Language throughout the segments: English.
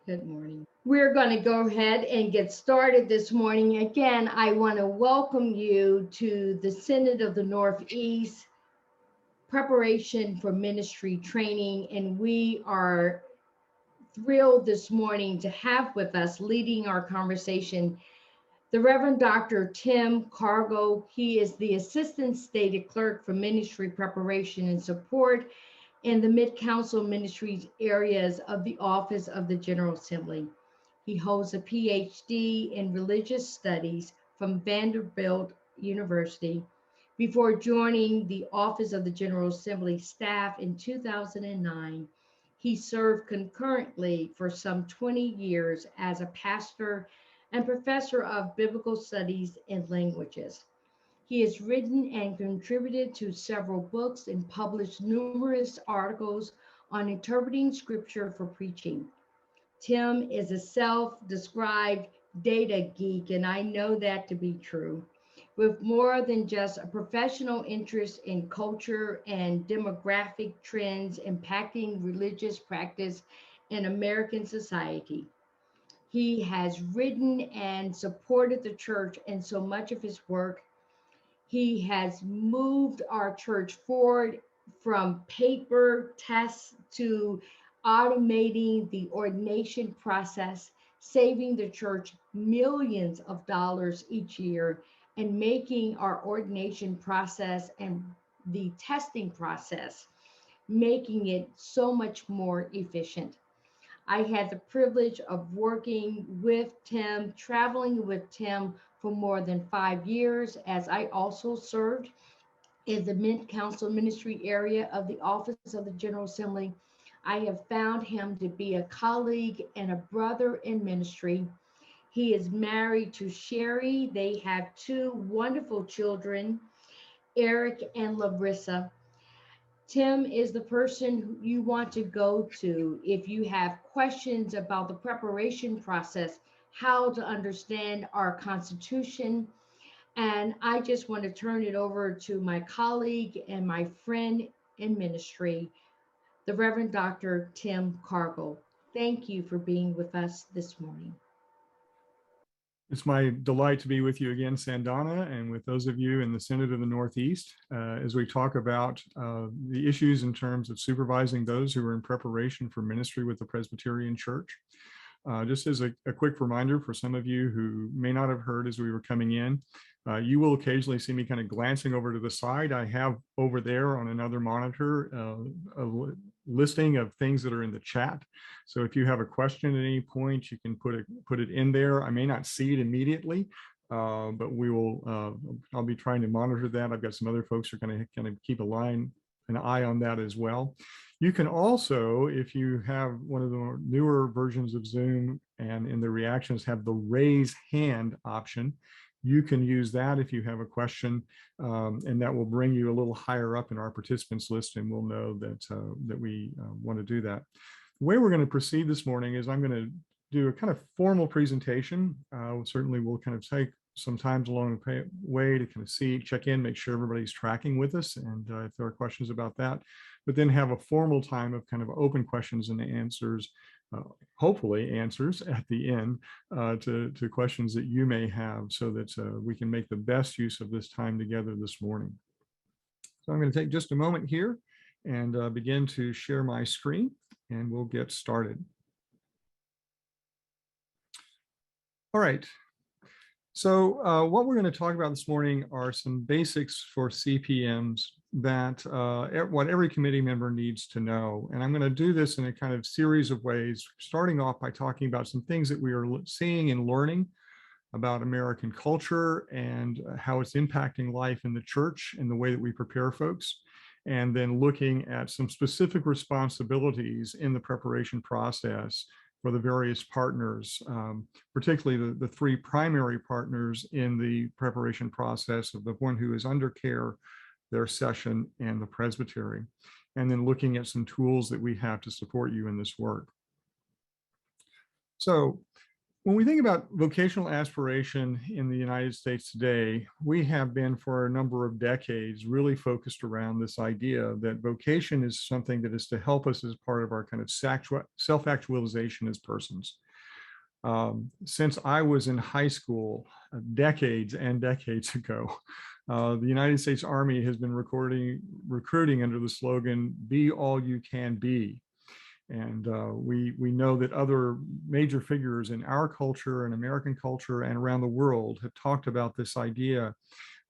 Good morning. We're going to go ahead and get started this morning. Again, I want to welcome you to the Synod of the Northeast preparation for ministry training. And we are thrilled this morning to have with us leading our conversation the Reverend Dr. Tim Cargal. He is the Assistant Stated Clerk for Ministry Preparation and Support in the Mid-Council Ministries areas of the Office of the General Assembly. He holds a PhD in Religious Studies from Vanderbilt University. Before joining the Office of the General Assembly staff in 2009, he served concurrently for some 20 years as a pastor and professor of biblical studies and languages. He has written and contributed to several books and published numerous articles on interpreting scripture for preaching. Tim is a self-described data geek, and I know that to be true, with more than just a professional interest in culture and demographic trends impacting religious practice in American society. He has written and supported the church in so much of his work. He has moved our church forward from paper tests to automating the ordination process, saving the church millions of dollars each year, and making our ordination process and the testing process, making it so much more efficient. I had the privilege of working with Tim, traveling with Tim for more than 5 years, as I also served in the Mint Council ministry area of the Office of the General Assembly. I have found him to be a colleague and a brother in ministry. He is married to Sherry. They have two wonderful children, Eric and Larissa. Tim is the person who you want to go to if you have questions about the preparation process, how to understand our Constitution. And I just want to turn it over to my colleague and my friend in ministry, the Reverend Dr. Tim Cargill. Thank you for being with us this morning. It's my delight to be with you again, Sandana, and with those of you in the Synod of the Northeast, as we talk about the issues in terms of supervising those who are in preparation for ministry with the Presbyterian Church. Just as a quick reminder for some of you who may not have heard as we were coming in, you will occasionally see me kind of glancing over to the side. I have over there on another monitor a listing of things that are in the chat. So if you have a question at any point, you can put it in there. I may not see it immediately, but we will. I'll be trying to monitor that. I've got some other folks who are going to kind of keep an eye on that as well. You can also, if you have one of the newer versions of Zoom and in the reactions have the raise hand option, you can use that if you have a question, and that will bring you a little higher up in our participants list, and we'll know that we want to do that. The way we're going to proceed this morning is I'm going to do a kind of formal presentation. Certainly we'll kind of take some time along the way to kind of check in, make sure everybody's tracking with us, and if there are questions about that, but then have a formal time of kind of open questions and answers, hopefully answers at the end to questions that you may have, so that we can make the best use of this time together this morning. So I'm going to take just a moment here and begin to share my screen, and we'll get started. All right. So what we're going to talk about this morning are some basics for CPMs that what every committee member needs to know. And I'm going to do this in a kind of series of ways, starting off by talking about some things that we are seeing and learning about American culture and how it's impacting life in the church and the way that we prepare folks. And then looking at some specific responsibilities in the preparation process for the various partners, particularly the three primary partners in the preparation process of the one who is under care, their session, and the presbytery, and then looking at some tools that we have to support you in this work. So When we think about vocational aspiration in the United States today, we have been for a number of decades really focused around this idea that vocation is something that is to help us as part of our kind of self-actualization as persons. Since I was in high school decades and decades ago, the United States Army has been recruiting under the slogan, "Be all you can be." And we know that other major figures in our culture and American culture and around the world have talked about this idea.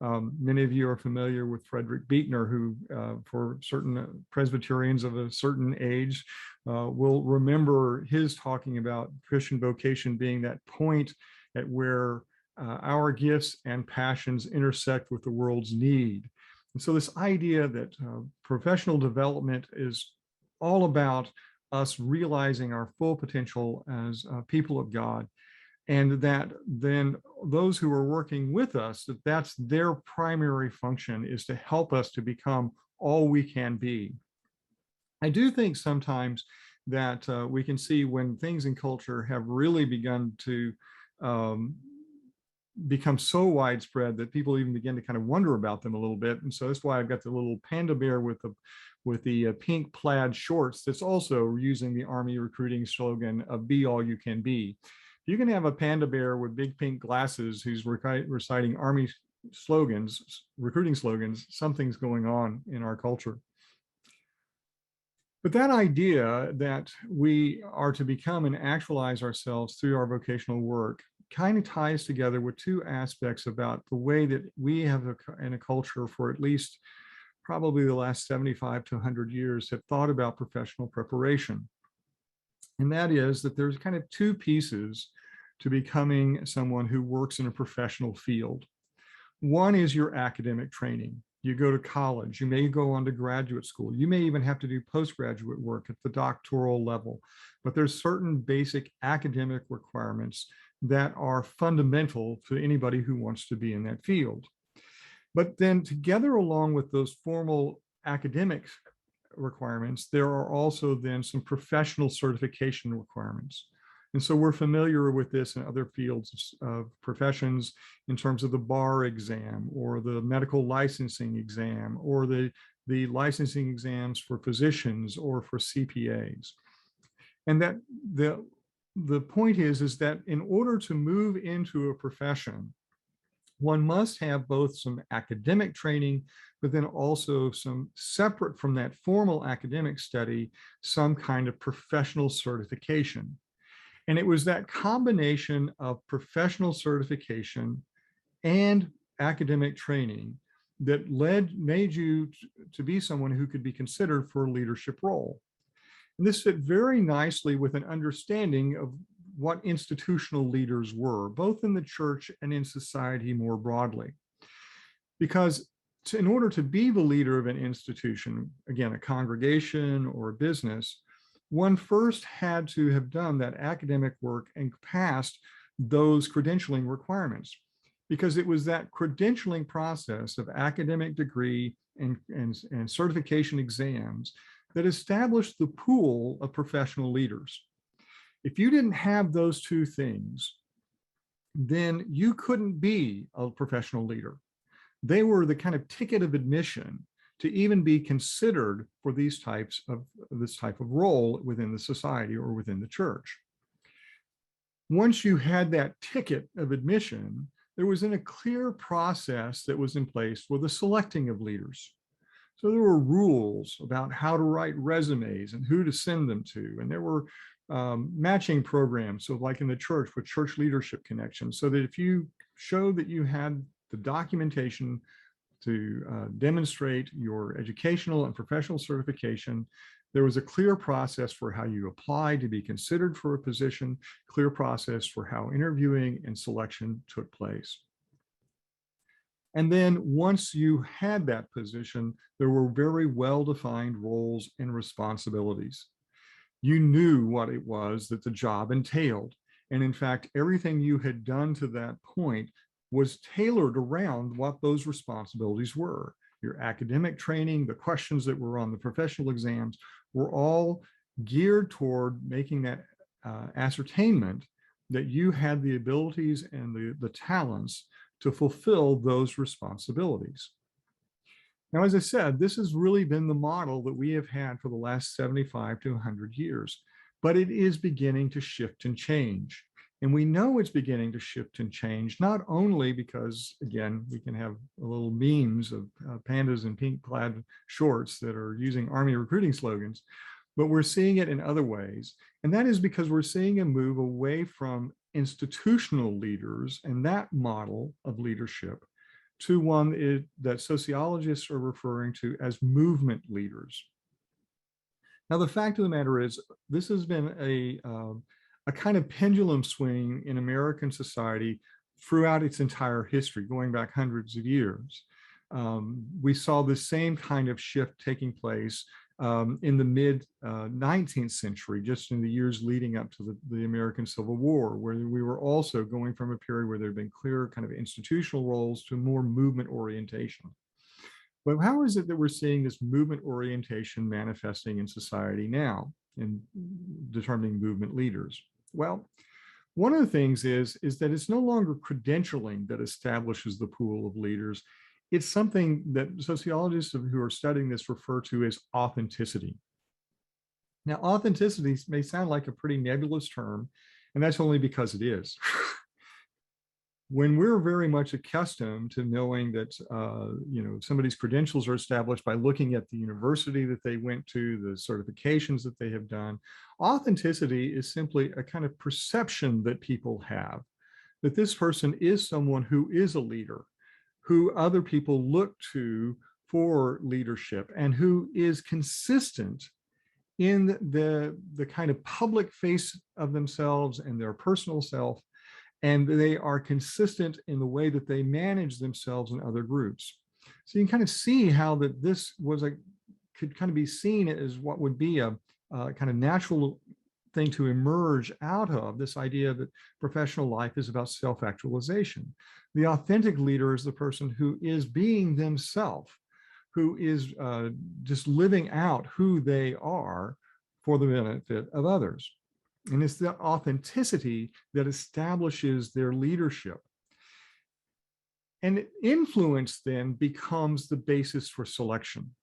Many of you are familiar with Frederick Buechner, who for certain Presbyterians of a certain age will remember his talking about Christian vocation being that point at where our gifts and passions intersect with the world's need. And so this idea that professional development is all about us realizing our full potential as people of God, and that then those who are working with us, that's their primary function, is to help us to become all we can be. I do think sometimes that we can see when things in culture have really begun to become so widespread that people even begin to kind of wonder about them a little bit. And so that's why I've got the little panda bear with the pink plaid shorts that's also using the Army recruiting slogan of "Be all you can be." You can have a panda bear with big pink glasses who's reciting Army slogans, recruiting slogans. Something's going on in our culture. But that idea that we are to become and actualize ourselves through our vocational work kind of ties together with two aspects about the way that we have in a culture for at least probably the last 75 to 100 years have thought about professional preparation. And that is that there's kind of two pieces to becoming someone who works in a professional field. One is your academic training. You go to college, you may go on to graduate school, you may even have to do postgraduate work at the doctoral level, but there's certain basic academic requirements that are fundamental to anybody who wants to be in that field. But then together along with those formal academic requirements, there are also then some professional certification requirements. And so we're familiar with this in other fields of professions in terms of the bar exam or the medical licensing exam or the licensing exams for physicians or for CPAs. And that the point is that in order to move into a profession, one must have both some academic training, but then also some separate from that formal academic study, some kind of professional certification. And it was that combination of professional certification and academic training that made you to be someone who could be considered for a leadership role. And this fit very nicely with an understanding of what institutional leaders were, both in the church and in society more broadly. Because in order to be the leader of an institution, again, a congregation or a business, one first had to have done that academic work and passed those credentialing requirements, because it was that credentialing process of academic degree and certification exams that established the pool of professional leaders. If you didn't have those two things, then you couldn't be a professional leader. They were the kind of ticket of admission to even be considered for this type of role within the society or within the church. Once you had that ticket of admission, there was a clear process that was in place for the selecting of leaders. So there were rules about how to write resumes and who to send them to. And there were matching programs, so like in the church with church leadership connections, so that if you showed that you had the documentation to demonstrate your educational and professional certification, there was a clear process for how you applied to be considered for a position, clear process for how interviewing and selection took place. And then once you had that position, there were very well-defined roles and responsibilities. You knew what it was that the job entailed. And in fact, everything you had done to that point was tailored around what those responsibilities were. Your academic training, the questions that were on the professional exams were all geared toward making that ascertainment that you had the abilities and the talents to fulfill those responsibilities. Now, as I said, this has really been the model that we have had for the last 75 to 100 years, but it is beginning to shift and change. And we know it's beginning to shift and change, not only because, again, we can have little memes of pandas in pink plaid shorts that are using Army recruiting slogans, but we're seeing it in other ways. And that is because we're seeing a move away from institutional leaders and that model of leadership to one that sociologists are referring to as movement leaders. Now, the fact of the matter is, this has been a kind of pendulum swing in American society throughout its entire history, going back hundreds of years. We saw the same kind of shift taking place in the mid 19th century, just in the years leading up to the American Civil War, where we were also going from a period where there had been clear kind of institutional roles to more movement orientation. But how is it that we're seeing this movement orientation manifesting in society now in determining movement leaders? Well, one of the things is that it's no longer credentialing that establishes the pool of leaders. It's something that sociologists who are studying this refer to as authenticity. Now, authenticity may sound like a pretty nebulous term, and that's only because it is. When we're very much accustomed to knowing that somebody's credentials are established by looking at the university that they went to, the certifications that they have done, authenticity is simply a kind of perception that people have that this person is someone who is a leader, who other people look to for leadership, and who is consistent in the kind of public face of themselves and their personal self, and they are consistent in the way that they manage themselves in other groups. So you can kind of see how that this could kind of be seen as what would be a kind of natural thing to emerge out of this idea that professional life is about self-actualization. The authentic leader is the person who is being themselves, who is just living out who they are for the benefit of others. And it's the authenticity that establishes their leadership. And influence then becomes the basis for selection.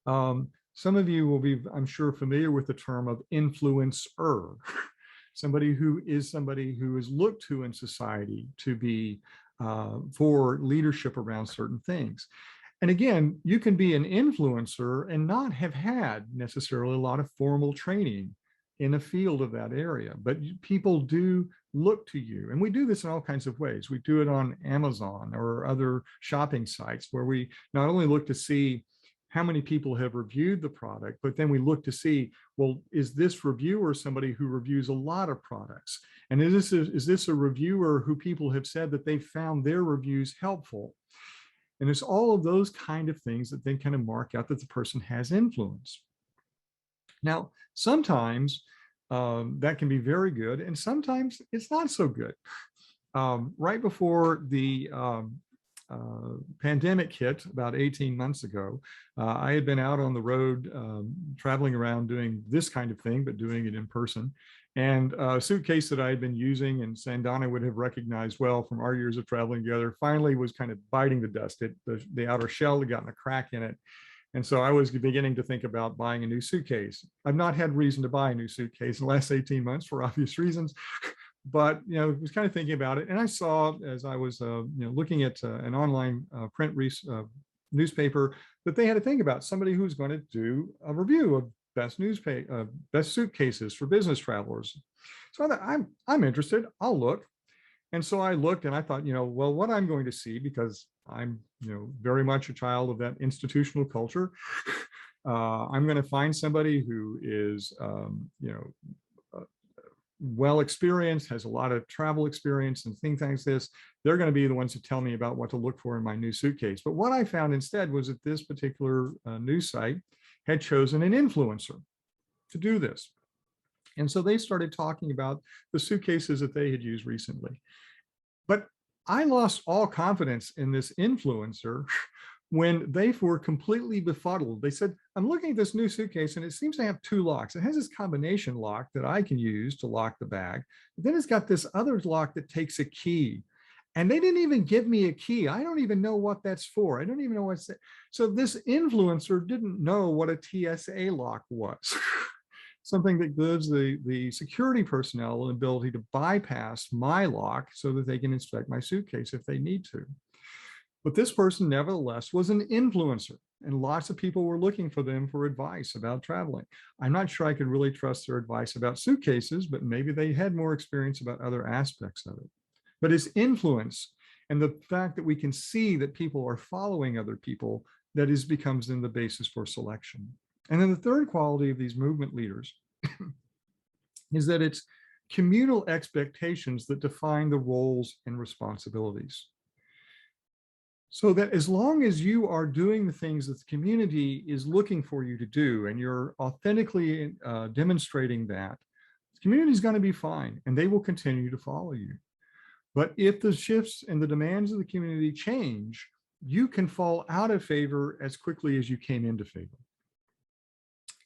Some of you will be, I'm sure, familiar with the term of influencer. Somebody who is looked to in society to be for leadership around certain things. And again, you can be an influencer and not have had necessarily a lot of formal training in a field of that area, but people do look to you. And we do this in all kinds of ways. We do it on Amazon or other shopping sites where we not only look to see how many people have reviewed the product, but then we look to see, well, is this reviewer somebody who reviews a lot of products? And is this a reviewer who people have said that they found their reviews helpful? And it's all of those kind of things that then kind of mark out that the person has influence. Now, sometimes that can be very good, and sometimes it's not so good. Right before the pandemic hit about 18 months ago, I had been out on the road traveling around doing this kind of thing, but doing it in person. And a suitcase that I had been using and Sandana would have recognized well from our years of traveling together finally was kind of biting the dust. The outer shell had gotten a crack in it. And so I was beginning to think about buying a new suitcase. I've not had reason to buy a new suitcase in the last 18 months for obvious reasons, but I was kind of thinking about it. And I saw, as I was looking at an online print newspaper, that they had a thing about somebody who's going to do a review of best suitcases for business travelers. So I thought, I'm interested. I'll look. And so I looked and I thought, well, what I'm going to see, because I'm, very much a child of that institutional culture, I'm going to find somebody who is, well experienced, has a lot of travel experience and things like this. They're going to be the ones who tell me about what to look for in my new suitcase. But what I found instead was that this particular news site had chosen an influencer to do this. And so they started talking about the suitcases that they had used recently. But I lost all confidence in this influencer when they were completely befuddled. They said, I'm looking at this new suitcase and it seems to have two locks. It has this combination lock that I can use to lock the bag. But then it's got this other lock that takes a key. And they didn't even give me a key. I don't even know what that's for. I don't even know what's that. So this influencer didn't know what a TSA lock was. Something that gives the security personnel an ability to bypass my lock so that they can inspect my suitcase if they need to. But this person nevertheless was an influencer, and lots of people were looking for them for advice about traveling. I'm not sure I could really trust their advice about suitcases, but maybe they had more experience about other aspects of it. But it's influence and the fact that we can see that people are following other people that becomes then the basis for selection. And then the third quality of these movement leaders is that it's communal expectations that define the roles and responsibilities. So that as long as you are doing the things that the community is looking for you to do, and you're authentically demonstrating that, the community is going to be fine and they will continue to follow you. But if the shifts and the demands of the community change, you can fall out of favor as quickly as you came into favor.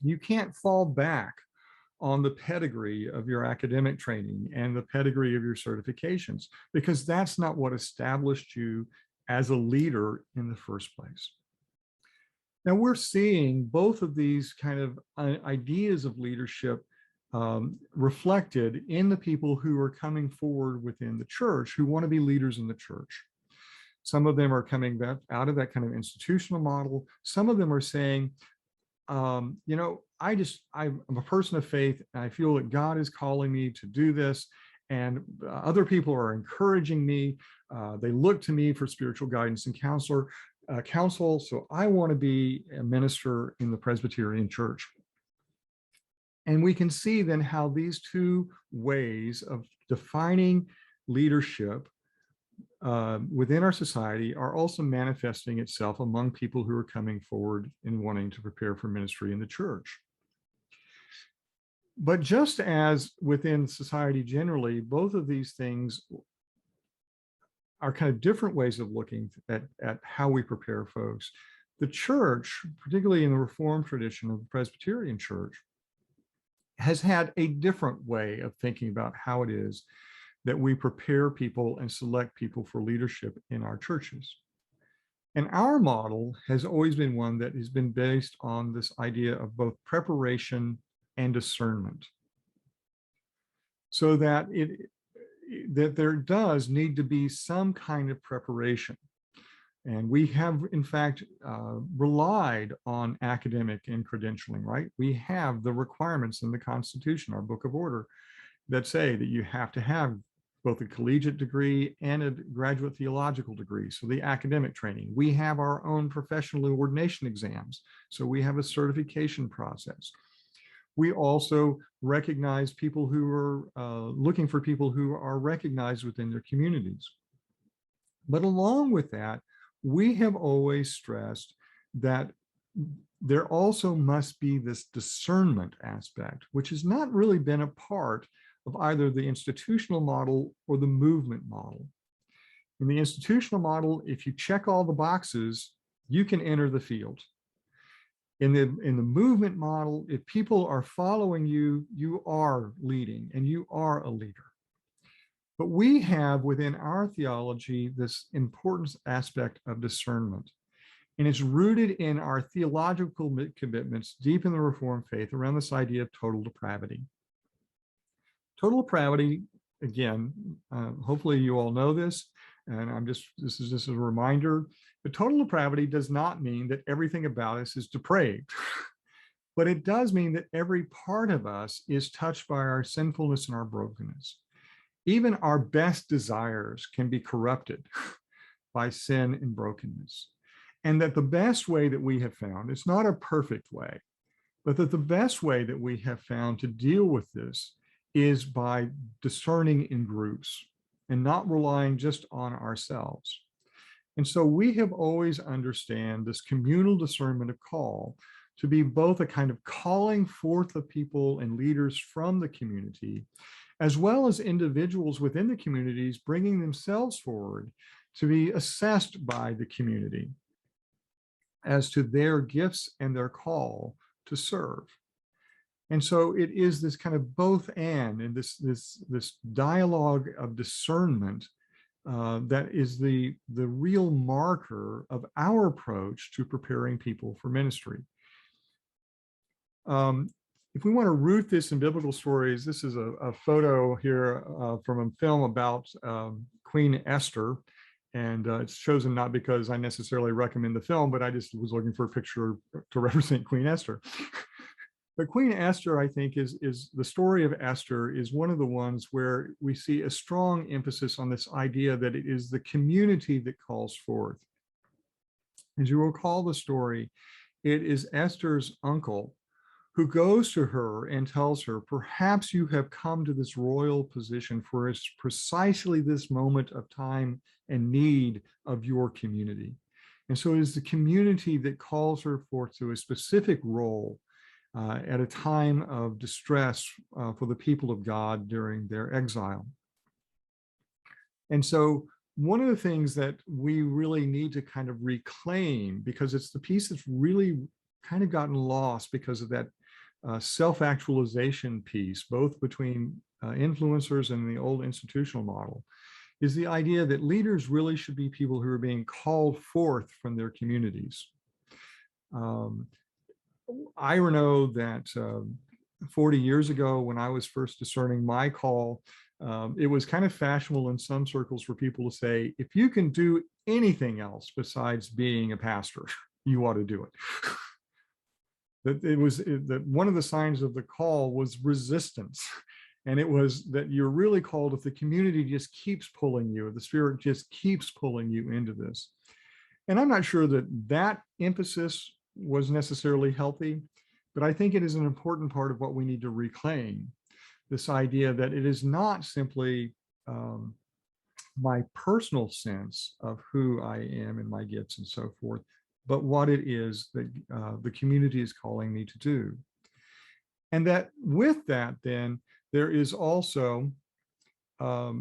You can't fall back on the pedigree of your academic training and the pedigree of your certifications, because that's not what established you as a leader in the first place. Now we're seeing both of these kind of ideas of leadership reflected in the people who are coming forward within the church, who want to be leaders in the church. Some of them are coming back out of that kind of institutional model. Some of them are saying, I'm a person of faith, and I feel that God is calling me to do this, and other people are encouraging me. They look to me for spiritual guidance and counsel. So I want to be a minister in the Presbyterian Church. And we can see then how these two ways of defining leadership within our society are also manifesting itself among people who are coming forward and wanting to prepare for ministry in the church. But just as within society generally, both of these things are kind of different ways of looking at how we prepare folks. The church, particularly in the Reformed tradition of the Presbyterian Church, has had a different way of thinking about how it is that we prepare people and select people for leadership in our churches. And our model has always been one that has been based on this idea of both preparation and discernment. So that there does need to be some kind of preparation. And we have, in fact, relied on academic and credentialing, right? We have the requirements in the Constitution, our Book of Order, that say that you have to have both a collegiate degree and a graduate theological degree. So the academic training. We have our own professional ordination exams. So we have a certification process. We also recognize people who are looking for people who are recognized within their communities. But along with that, we have always stressed that there also must be this discernment aspect, which has not really been a part of either the institutional model or the movement model. In the institutional model, if you check all the boxes, you can enter the field. In the movement model, if people are following you, you are leading and you are a leader. But we have within our theology this important aspect of discernment. And it's rooted in our theological commitments deep in the Reformed faith around this idea of total depravity. Total depravity, again, hopefully you all know this, and this is just a reminder, but total depravity does not mean that everything about us is depraved. But it does mean that every part of us is touched by our sinfulness and our brokenness. Even our best desires can be corrupted by sin and brokenness. And that the best way that we have found, it's not a perfect way, but that the best way that we have found to deal with this is by discerning in groups and not relying just on ourselves. And so we have always understand this communal discernment of call to be both a kind of calling forth of people and leaders from the community, as well as individuals within the communities bringing themselves forward to be assessed by the community. as to their gifts and their call to serve. And so it is this kind of both and this dialogue of discernment that is the real marker of our approach to preparing people for ministry. If we want to root this in biblical stories, this is a photo here from a film about Queen Esther. And it's chosen not because I necessarily recommend the film, but I just was looking for a picture to represent Queen Esther. But Queen Esther, I think, is the story of Esther is one of the ones where we see a strong emphasis on this idea that it is the community that calls forth. As you recall the story, it is Esther's uncle who goes to her and tells her, perhaps you have come to this royal position for it's precisely this moment of time and need of your community. And so it is the community that calls her forth to a specific role at a time of distress for the people of God during their exile. And so one of the things that we really need to kind of reclaim, because it's the piece that's really kind of gotten lost because of that self-actualization piece, both between influencers and the old institutional model, is the idea that leaders really should be people who are being called forth from their communities. I know that 40 years ago, when I was first discerning my call, it was kind of fashionable in some circles for people to say, if you can do anything else besides being a pastor, you ought to do it. That one of the signs of the call was resistance. And it was that you're really called if the community just keeps pulling you, or the Spirit just keeps pulling you into this. And I'm not sure that that emphasis was necessarily healthy, but I think it is an important part of what we need to reclaim. This idea that it is not simply my personal sense of who I am and my gifts and so forth, but what it is that the community is calling me to do. And that with that, then, there is also a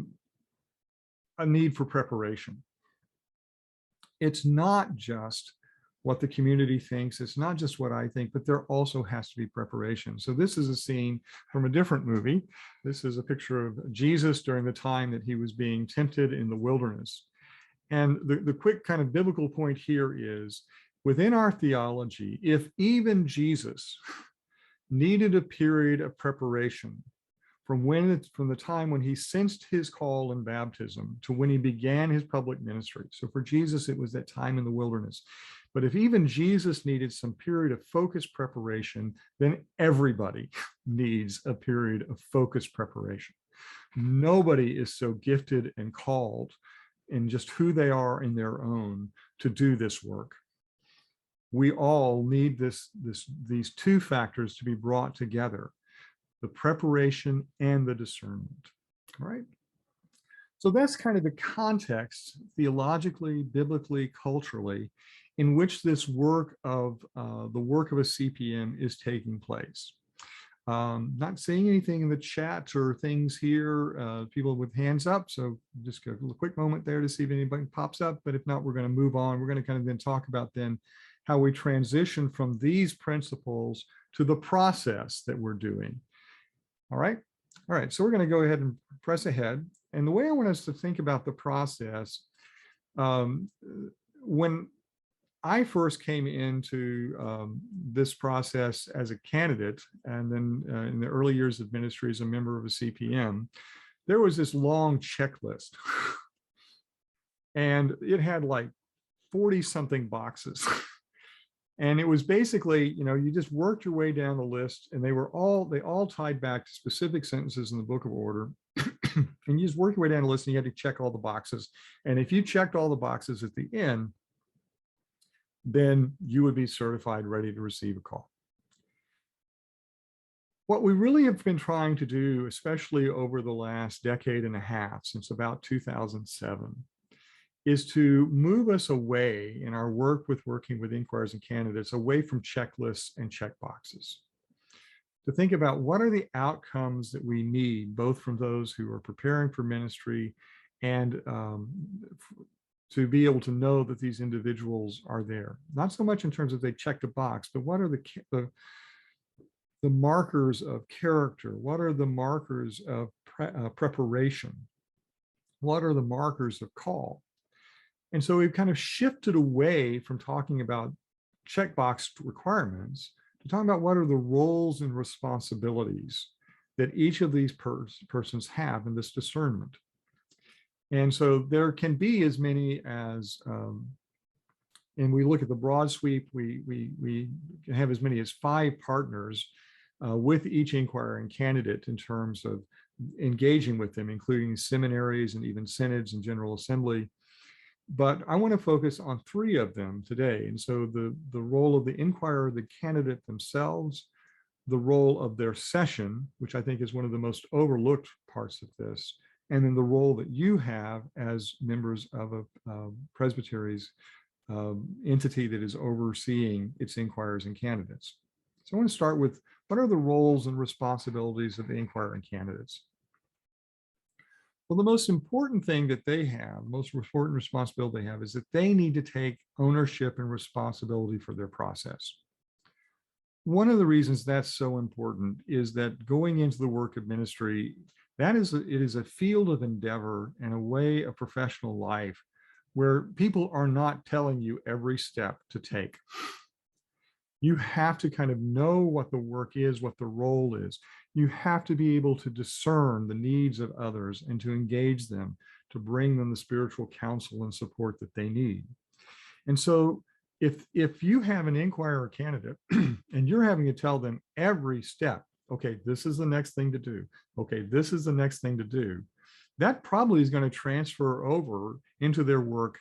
need for preparation. It's not just what the community thinks, it's not just what I think, but there also has to be preparation. So this is a scene from a different movie. This is a picture of Jesus during the time that he was being tempted in the wilderness. And the quick kind of biblical point here is, within our theology, if even Jesus needed a period of preparation from the time when he sensed his call in baptism to when he began his public ministry. So for Jesus, it was that time in the wilderness. But if even Jesus needed some period of focused preparation, then everybody needs a period of focused preparation. Nobody is so gifted and called in just who they are in their own to do this work. We all need these two factors to be brought together: the preparation and the discernment. All right. So that's kind of the context, theologically, biblically, culturally, in which this work of the work of a CPM is taking place. Not seeing anything in the chat or things here, people with hands up. So just a quick moment there to see if anybody pops up. But if not, we're going to move on. We're going to kind of then talk about then how we transition from these principles to the process that we're doing. All right. All right. So we're going to go ahead and press ahead. And the way I want us to think about the process, when I first came into this process as a candidate, and then in the early years of ministry as a member of a CPM, there was this long checklist. And it had like 40 something boxes. And it was basically, you just worked your way down the list, and they all tied back to specific sentences in the book of order. And you just worked your way down the list and you had to check all the boxes. And if you checked all the boxes at the end, then you would be certified, ready to receive a call. What we really have been trying to do, especially over the last decade and a half, since about 2007, is to move us away in our work with working with inquirers and candidates, away from checklists and checkboxes, to think about what are the outcomes that we need, both from those who are preparing for ministry and to be able to know that these individuals are there. Not so much in terms of they checked a box, but what are the markers of character? What are the markers of preparation? What are the markers of call? And so we've kind of shifted away from talking about checkbox requirements to talking about what are the roles and responsibilities that each of these persons have in this discernment. And so there can be as many as, and we look at the broad sweep, we can have as many as 5 partners with each inquirer and candidate in terms of engaging with them, including seminaries and even synods and General Assembly. But I want to focus on 3 of them today. And so the role of the inquirer, the candidate themselves, the role of their session, which I think is one of the most overlooked parts of this, and then the role that you have as members of a presbytery's entity that is overseeing its inquirers and candidates. So I want to start with what are the roles and responsibilities of the inquirer and candidates? Well, the most important thing that they have, most important responsibility they have, is that they need to take ownership and responsibility for their process. One of the reasons that's so important is that going into the work of ministry, it is a field of endeavor and a way of professional life where people are not telling you every step to take. You have to kind of know what the work is, what the role is. You have to be able to discern the needs of others and to engage them, to bring them the spiritual counsel and support that they need. And so if you have an inquirer candidate and you're having to tell them every step, okay, this is the next thing to do. Okay, this is the next thing to do. That probably is going to transfer over into their work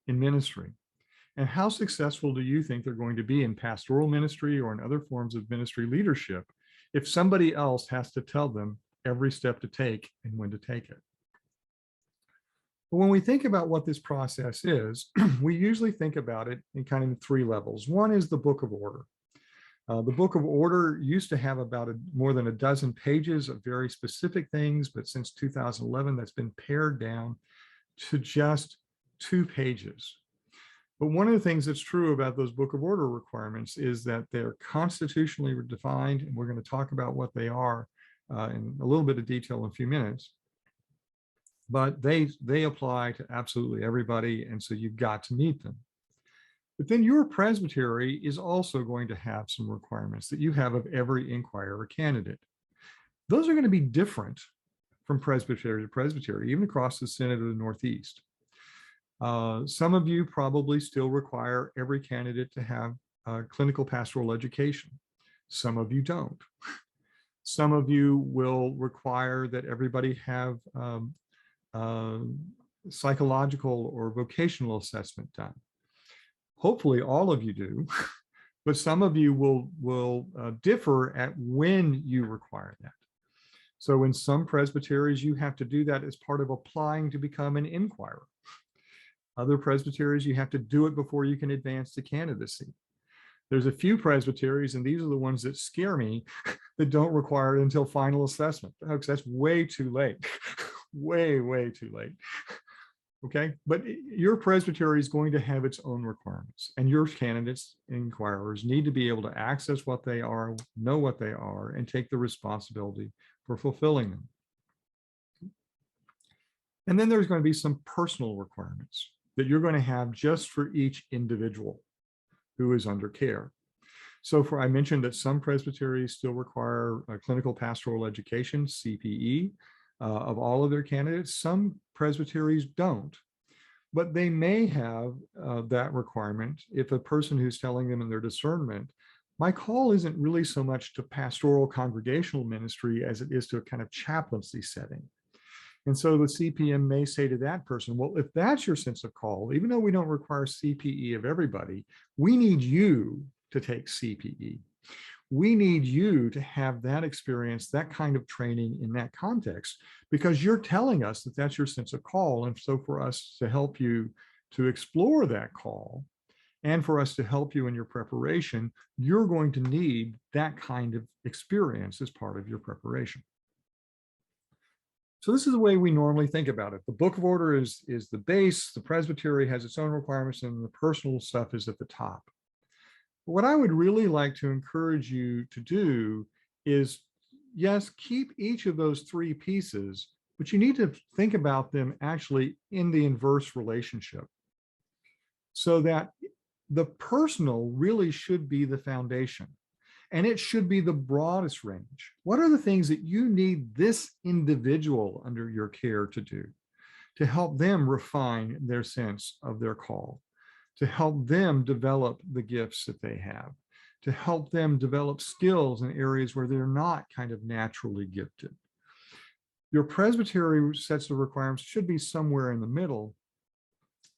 in ministry. And how successful do you think they're going to be in pastoral ministry or in other forms of ministry leadership if somebody else has to tell them every step to take and when to take it? But when we think about what this process is, we usually think about it in kind of 3 levels. One is the Book of Order. The Book of Order used to have about more than a dozen pages of very specific things, but since 2011, that's been pared down to just 2 pages. But one of the things that's true about those Book of Order requirements is that they're constitutionally defined, and we're going to talk about what they are in a little bit of detail in a few minutes. But they apply to absolutely everybody, and so you've got to meet them. But then your presbytery is also going to have some requirements that you have of every inquirer candidate. Those are going to be different from presbytery to presbytery, even across the Synod of the Northeast. Some of you probably still require every candidate to have clinical pastoral education. Some of you don't. Some of you will require that everybody have psychological or vocational assessment done. Hopefully all of you do, but some of you will differ at when you require that. So in some presbyteries, you have to do that as part of applying to become an inquirer. Other presbyteries, you have to do it before you can advance to candidacy. There's a few presbyteries, and these are the ones that scare me, that don't require it until final assessment. Folks, that's way too late. way, way too late. Okay, but your presbytery is going to have its own requirements, and your candidates, inquirers, need to be able to access what they are, know what they are, and take the responsibility for fulfilling them. And then there's going to be some personal requirements that you're going to have just for each individual who is under care. So I mentioned that some presbyteries still require clinical pastoral education, CPE, of all of their candidates. Some presbyteries don't, but they may have that requirement if a person who's telling them in their discernment, my call isn't really so much to pastoral congregational ministry as it is to a kind of chaplaincy setting. And so the CPM may say to that person, well, if that's your sense of call, even though we don't require CPE of everybody, we need you to take CPE. We need you to have that experience, that kind of training in that context, because you're telling us that that's your sense of call. And so for us to help you to explore that call and for us to help you in your preparation, you're going to need that kind of experience as part of your preparation. So this is the way we normally think about it. The book of order is the base, the presbytery has its own requirements, and the personal stuff is at the top. What I would really like to encourage you to do is, yes, keep each of those three pieces, but you need to think about them actually in the inverse relationship, so that the personal really should be the foundation. And it should be the broadest range. What are the things that you need this individual under your care to do to help them refine their sense of their call, to help them develop the gifts that they have, to help them develop skills in areas where they're not kind of naturally gifted? Your presbytery sets of requirements should be somewhere in the middle,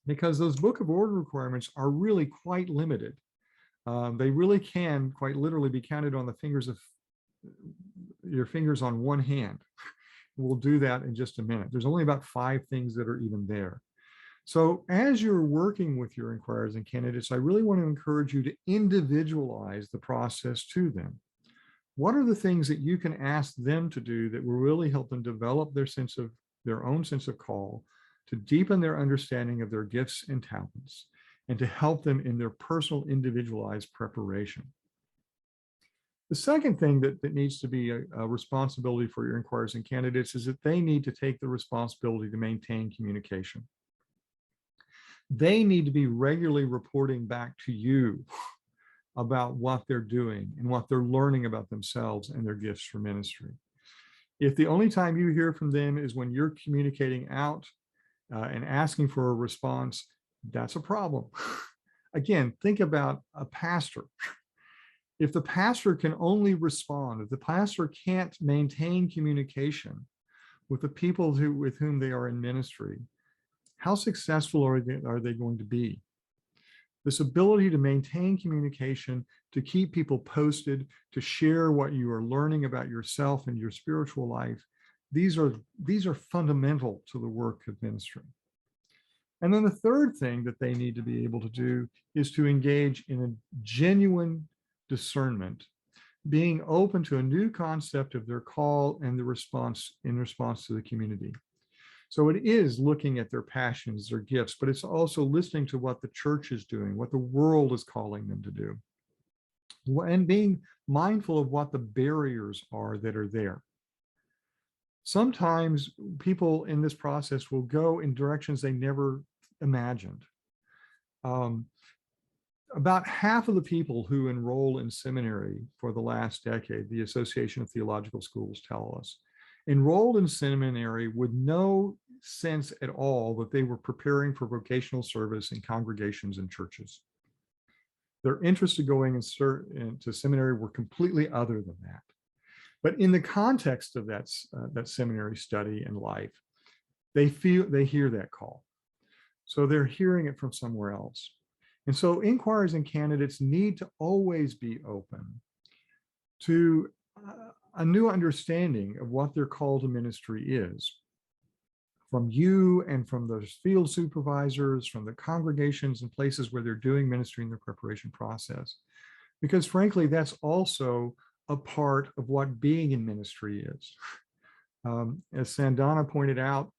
because those book of order requirements are really quite limited. They really can quite literally be counted on the fingers of your fingers on one hand. We'll do that in just a minute. There's only about 5 things that are even there. So as you're working with your inquirers and candidates, I really want to encourage you to individualize the process to them. What are the things that you can ask them to do that will really help them develop their own sense of call, to deepen their understanding of their gifts and talents, and to help them in their personal individualized preparation? The second thing that needs to be a responsibility for your inquirers and candidates is that they need to take the responsibility to maintain communication. They need to be regularly reporting back to you about what they're doing and what they're learning about themselves and their gifts for ministry. If the only time you hear from them is when you're communicating out and asking for a response, that's a problem. Again, think about a pastor. If the pastor can only respond, if the pastor can't maintain communication with the people with whom they are in ministry, how successful are they going to be? This ability to maintain communication, to keep people posted, to share what you are learning about yourself and your spiritual life, these are fundamental to the work of ministry. And then the third thing that they need to be able to do is to engage in a genuine discernment, being open to a new concept of their call and the response to the community. So it is looking at their passions, their gifts, but it's also listening to what the church is doing, what the world is calling them to do, and being mindful of what the barriers are that are there. Sometimes people in this process will go in directions they never imagined. About half of the people who enroll in seminary for the last decade, the Association of Theological Schools tell us, enrolled in seminary with no sense at all that they were preparing for vocational service in congregations and churches. Their interest in going into seminary were completely other than that. But in the context of that seminary study and life, they hear that call. So they're hearing it from somewhere else. And so inquirers and candidates need to always be open to a new understanding of what their call to ministry is, from you and from those field supervisors, from the congregations and places where they're doing ministry in their preparation process. Because frankly, that's also a part of what being in ministry is. As Sandana pointed out,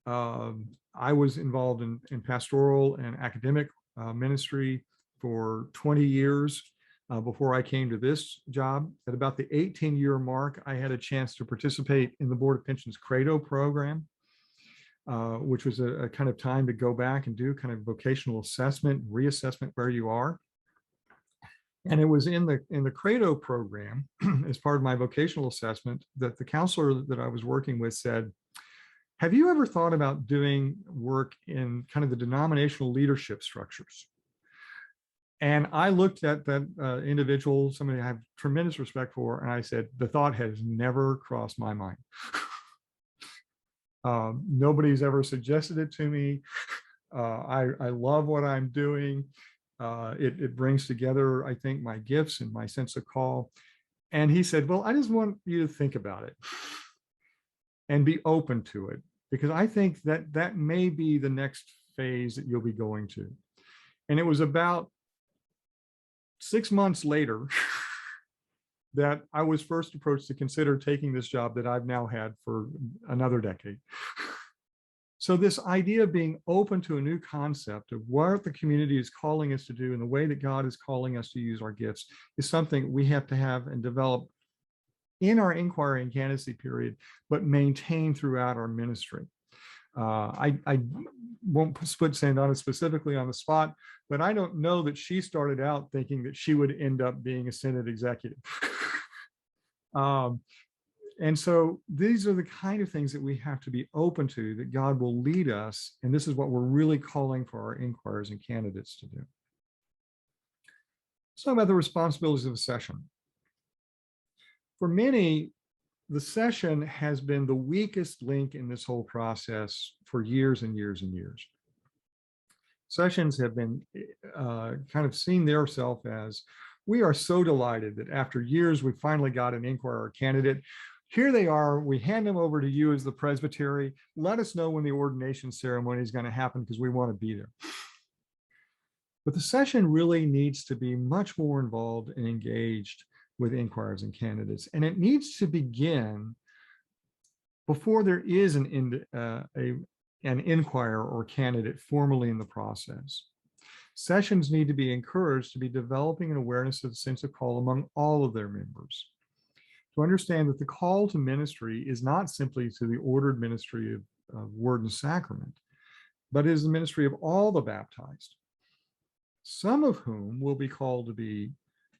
I was involved in pastoral and academic ministry for 20 years before I came to this job. At about the 18-year mark, I had a chance to participate in the Board of Pensions Credo program, which was a kind of time to go back and do kind of vocational assessment, reassessment where you are. And it was in the Credo program, as part of my vocational assessment, that the counselor that I was working with said, have you ever thought about doing work in kind of the denominational leadership structures? And I looked at that individual, somebody I have tremendous respect for, and I said, the thought has never crossed my mind. Nobody's ever suggested it to me. I love what I'm doing. It brings together, I think, my gifts and my sense of call. And he said, well, I just want you to think about it and be open to it, because I think that may be the next phase that you'll be going to. And it was about 6 months later that I was first approached to consider taking this job that I've now had for another decade. So this idea of being open to a new concept of what the community is calling us to do and the way that God is calling us to use our gifts is something we have to have and develop in our inquiry and candidacy period, but maintain throughout our ministry. I won't put Sandana specifically on the spot, but I don't know that she started out thinking that she would end up being a Synod executive. And so these are the kind of things that we have to be open to, that God will lead us. And this is what we're really calling for our inquirers and candidates to do. Let's talk about the responsibilities of a session. For many, the session has been the weakest link in this whole process for years and years and years. Sessions have been kind of seen themselves as, we are so delighted that after years, we finally got an inquirer candidate. Here they are, we hand them over to you as the presbytery. Let us know when the ordination ceremony is going to happen because we want to be there. But the session really needs to be much more involved and engaged with inquirers and candidates. And it needs to begin before there is an inquirer or candidate formally in the process. Sessions need to be encouraged to be developing an awareness of the sense of call among all of their members. To understand that the call to ministry is not simply to the ordered ministry of word and sacrament, but is the ministry of all the baptized, some of whom will be called to be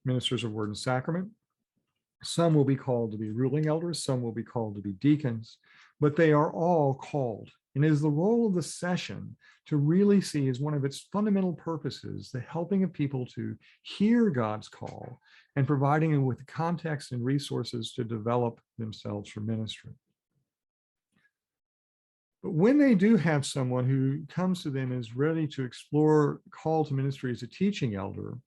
ministers of word and sacrament. Some will be called to be ruling elders. Some will be called to be deacons, but they are all called. And it is the role of the session to really see as one of its fundamental purposes the helping of people to hear God's call and providing them with the context and resources to develop themselves for ministry. But when they do have someone who comes to them and is ready to explore call to ministry as a teaching elder,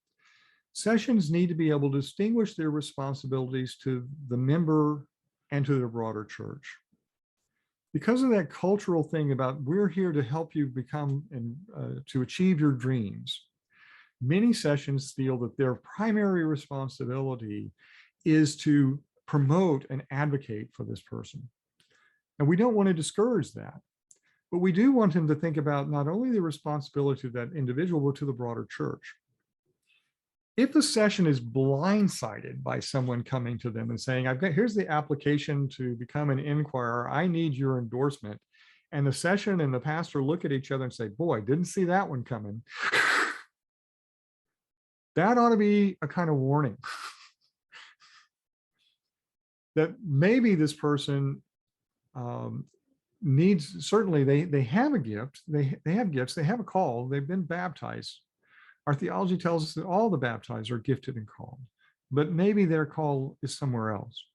sessions need to be able to distinguish their responsibilities to the member and to their broader church. Because of that cultural thing about we're here to help you become and to achieve your dreams, many sessions feel that their primary responsibility is to promote and advocate for this person. And we don't want to discourage that, but we do want them to think about not only the responsibility of that individual, but to the broader church. If the session is blindsided by someone coming to them and saying, here's the application to become an inquirer, I need your endorsement. And the session and the pastor look at each other and say, boy, didn't see that one coming. That ought to be a kind of warning that maybe this person needs, certainly they have a gift, they have gifts, they have a call, they've been baptized. Our theology tells us that all the baptized are gifted and called, but maybe their call is somewhere else.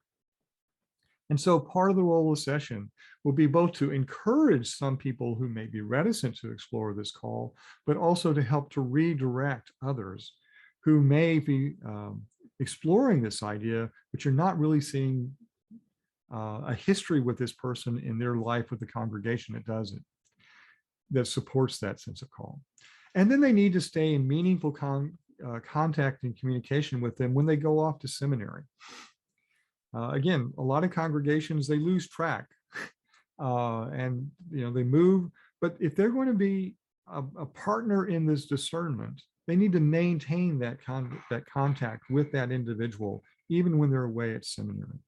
And so part of the role of the session will be both to encourage some people who may be reticent to explore this call, but also to help to redirect others who may be exploring this idea, but you're not really seeing a history with this person in their life with the congregation that does it, that supports that sense of call. And then they need to stay in meaningful contact and communication with them when they go off to seminary. Again, a lot of congregations, they lose track and they move. But if they're going to be a partner in this discernment, they need to maintain that contact with that individual, even when they're away at seminary,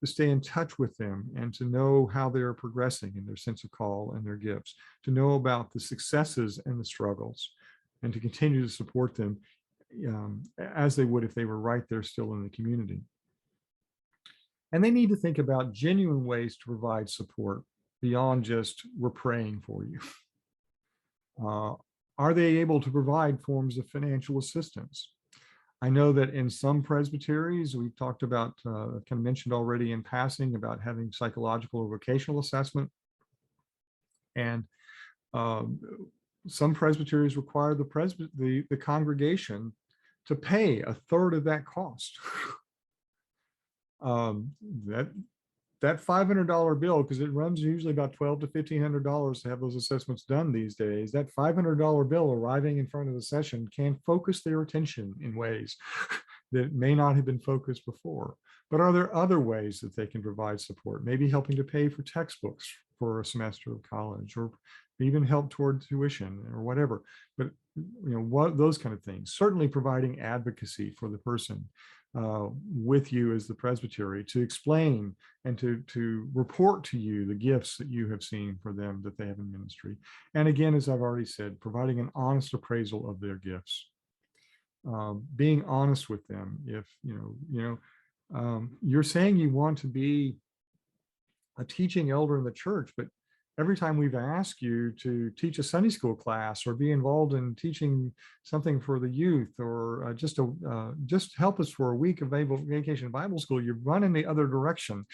to stay in touch with them and to know how they're progressing in their sense of call and their gifts, to know about the successes and the struggles, and to continue to support them as they would if they were right there still in the community. And they need to think about genuine ways to provide support beyond just, we're praying for you. Are they able to provide forms of financial assistance? I know that in some presbyteries, we've talked about, kind of mentioned already in passing about having psychological or vocational assessment. And some presbyteries require the congregation to pay a third of that cost. That $500 bill, because it runs usually about $1,200 to $1,500 to have those assessments done these days, that $500 bill arriving in front of the session can focus their attention in ways that may not have been focused before. But are there other ways that they can provide support? Maybe helping to pay for textbooks for a semester of college, or even help toward tuition or whatever. But what those kind of things. Certainly providing advocacy for the person with you as the presbytery to explain and to report to you the gifts that you have seen for them that they have in ministry. And again, as I've already said, providing an honest appraisal of their gifts. Being honest with them. If you're saying you want to be a teaching elder in the church, but every time we've asked you to teach a Sunday school class or be involved in teaching something for the youth, or just help us for a week of vacation Bible school, you run in the other direction.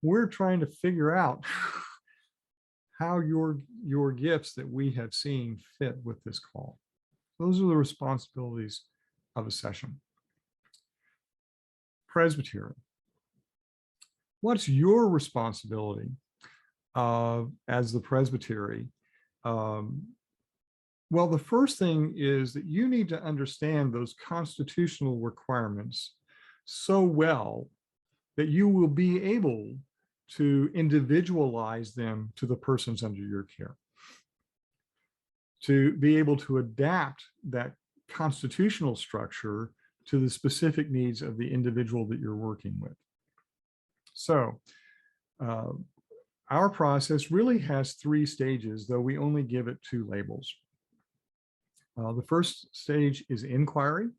We're trying to figure out how your gifts that we have seen fit with this call. Those are the responsibilities of a session. Presbytery. What's your responsibility as the presbytery? Well, the first thing is that you need to understand those constitutional requirements so well that you will be able to individualize them to the persons under your care, to be able to adapt that constitutional structure to the specific needs of the individual that you're working with. So our process really has 3 stages, though we only give it 2 labels. The first stage is inquiry,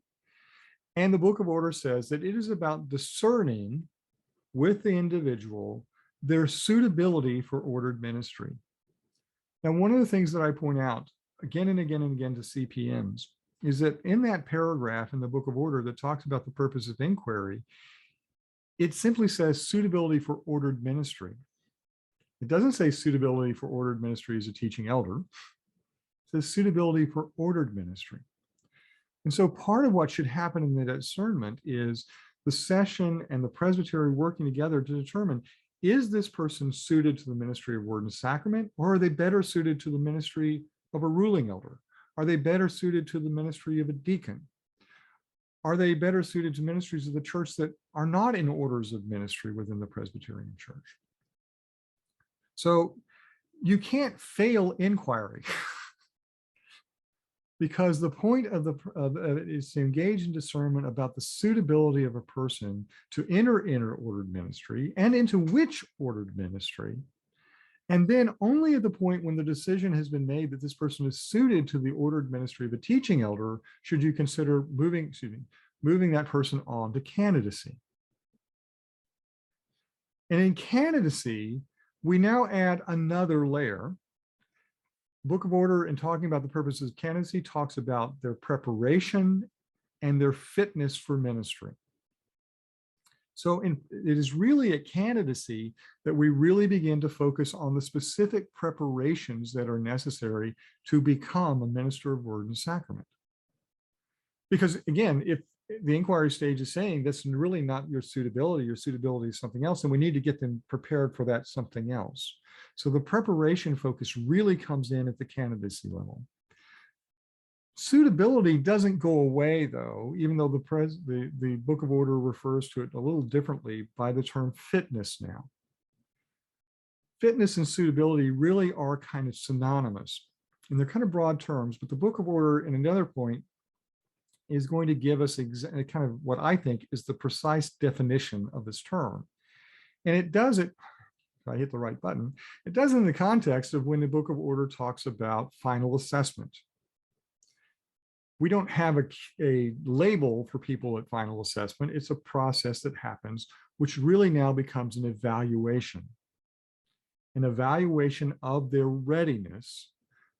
and the Book of Order says that it is about discerning with the individual their suitability for ordered ministry. Now, one of the things that I point out again and again and again to CPMs is that in that paragraph in the Book of Order that talks about the purpose of inquiry, it simply says suitability for ordered ministry. It doesn't say suitability for ordered ministry as a teaching elder. It says suitability for ordered ministry. And so part of what should happen in the discernment is the session and the presbytery working together to determine, is this person suited to the ministry of word and sacrament, or are they better suited to the ministry of a ruling elder? Are they better suited to the ministry of a deacon? Are they better suited to ministries of the church that are not in orders of ministry within the Presbyterian Church? So you can't fail inquiry because the point of it is to engage in discernment about the suitability of a person to enter ordered ministry and into which ordered ministry. And then only at the point when the decision has been made that this person is suited to the ordered ministry of a teaching elder should you consider moving that person on to candidacy. And in candidacy, we now add another layer. Book of Order, in talking about the purposes of candidacy, talks about their preparation and their fitness for ministry. So it is really at candidacy that we really begin to focus on the specific preparations that are necessary to become a minister of word and sacrament. Because again, if the inquiry stage is saying that's really not your suitability is something else, and we need to get them prepared for that something else. So the preparation focus really comes in at the candidacy level. Suitability doesn't go away, though, even though the Book of Order refers to it a little differently by the term fitness now. Fitness and suitability really are kind of synonymous, and they're kind of broad terms, but the Book of Order, in another point, is going to give us kind of what I think is the precise definition of this term. And it does it, if I hit the right button, it does it in the context of when the Book of Order talks about final assessment. We don't have a label for people at final assessment. It's a process that happens, which really now becomes an evaluation of their readiness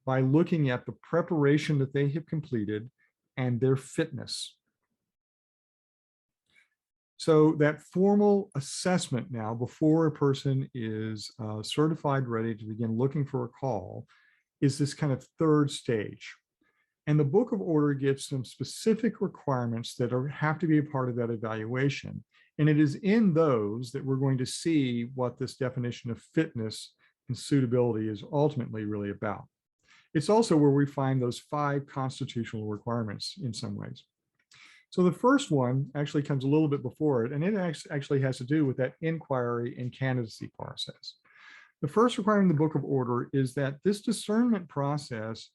by looking at the preparation that they have completed and their fitness. So that formal assessment now, before a person is certified, ready to begin looking for a call, is this kind of third stage. And the Book of Order gives some specific requirements that have to be a part of that evaluation. And it is in those that we're going to see what this definition of fitness and suitability is ultimately really about. It's also where we find those 5 constitutional requirements in some ways. So the first one actually comes a little bit before it, and it actually has to do with that inquiry and candidacy process. The first requirement in the Book of Order is that this discernment process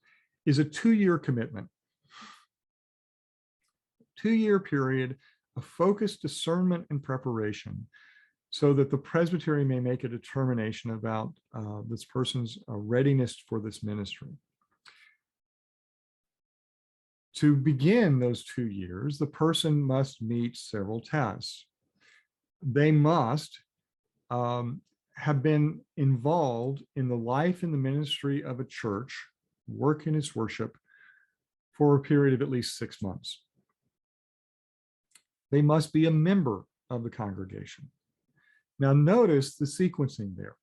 is a 2-year commitment. 2-year period of focused discernment and preparation so that the presbytery may make a determination about this person's readiness for this ministry. To begin those 2 years, the person must meet several tests. They must have been involved in the life and the ministry of a church, work in its worship, for a period of at least 6 months. They must be a member of the congregation. Now notice the sequencing there.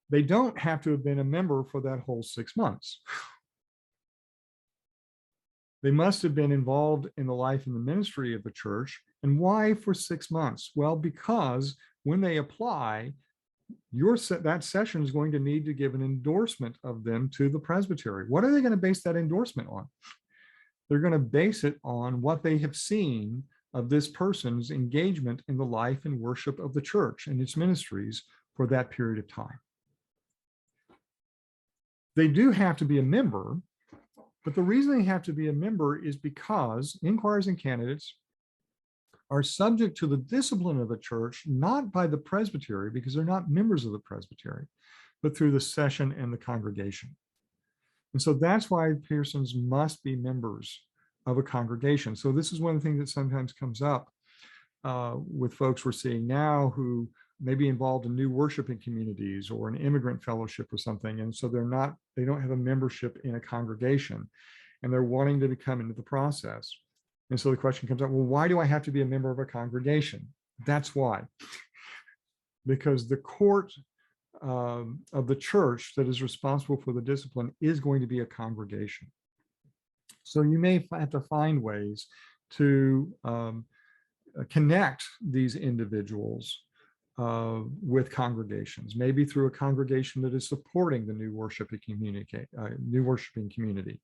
They don't have to have been a member for that whole 6 months. They must have been involved in the life and the ministry of the church. And why for 6 months? Well, because when they apply, that session is going to need to give an endorsement of them to the presbytery. What are they going to base that endorsement on? They're going to base it on what they have seen of this person's engagement in the life and worship of the church and its ministries for that period of time. They do have to be a member, but the reason they have to be a member is because inquirers and candidates are subject to the discipline of the church, not by the presbytery, because they're not members of the presbytery, but through the session and the congregation. And so that's why Pearsons must be members of a congregation. So this is one of the things that sometimes comes up with folks we're seeing now who may be involved in new worshiping communities or an immigrant fellowship or something. And so they don't have a membership in a congregation and they're wanting to come into the process. And so the question comes up, well, why do I have to be a member of a congregation? That's why. Because the court of the church that is responsible for the discipline is going to be a congregation. So you may have to find ways to connect these individuals with congregations, maybe through a congregation that is supporting the new worshiping community,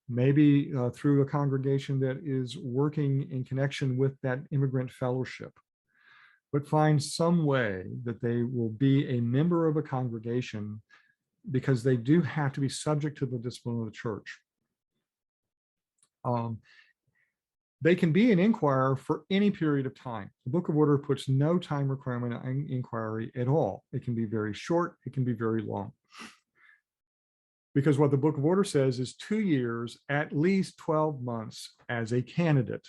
maybe through a congregation that is working in connection with that immigrant fellowship, but find some way that they will be a member of a congregation because they do have to be subject to the discipline of the church. They can be an inquirer for any period of time. The Book of Order puts no time requirement on inquiry at all. It can be very short, it can be very long. Because what the Book of Order says is 2 years, at least 12 months as a candidate.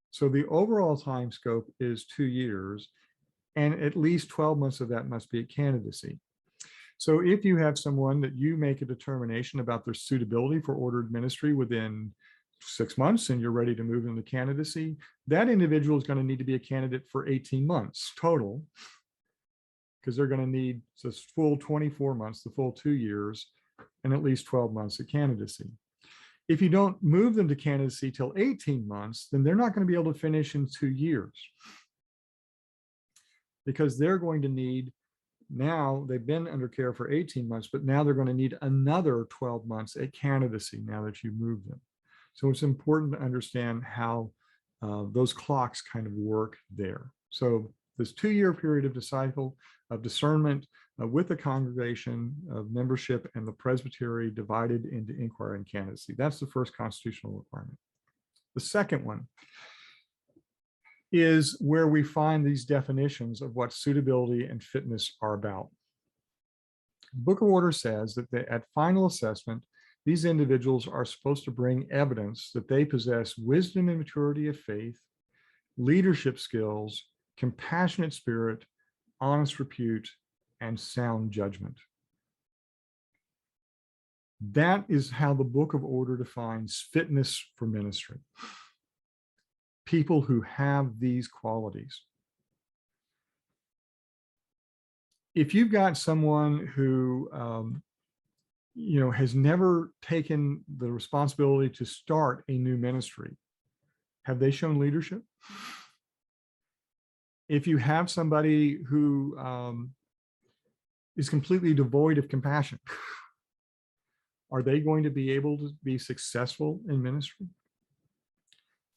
So the overall time scope is 2 years, and at least 12 months of that must be a candidacy. So if you have someone that you make a determination about their suitability for ordered ministry within 6 months and you're ready to move into candidacy, that individual is going to need to be a candidate for 18 months total, because they're going to need this full 24 months, the full 2 years, and at least 12 months of candidacy. If you don't move them to candidacy till 18 months, then they're not going to be able to finish in 2 years, because they're going to need, now they've been under care for 18 months, but now they're going to need another 12 months at candidacy now that you move them. So it's important to understand how those clocks kind of work there. So this 2-year period of discernment with the congregation of membership and the presbytery divided into inquiry and candidacy. That's the first constitutional requirement. The second one is where we find these definitions of what suitability and fitness are about. The Book of Order says that at final assessment, these individuals are supposed to bring evidence that they possess wisdom and maturity of faith, leadership skills, compassionate spirit, honest repute, and sound judgment. That is how the Book of Order defines fitness for ministry. People who have these qualities. If you've got someone who has never taken the responsibility to start a new ministry, have they shown leadership? If you have somebody who is completely devoid of compassion, are they going to be able to be successful in ministry?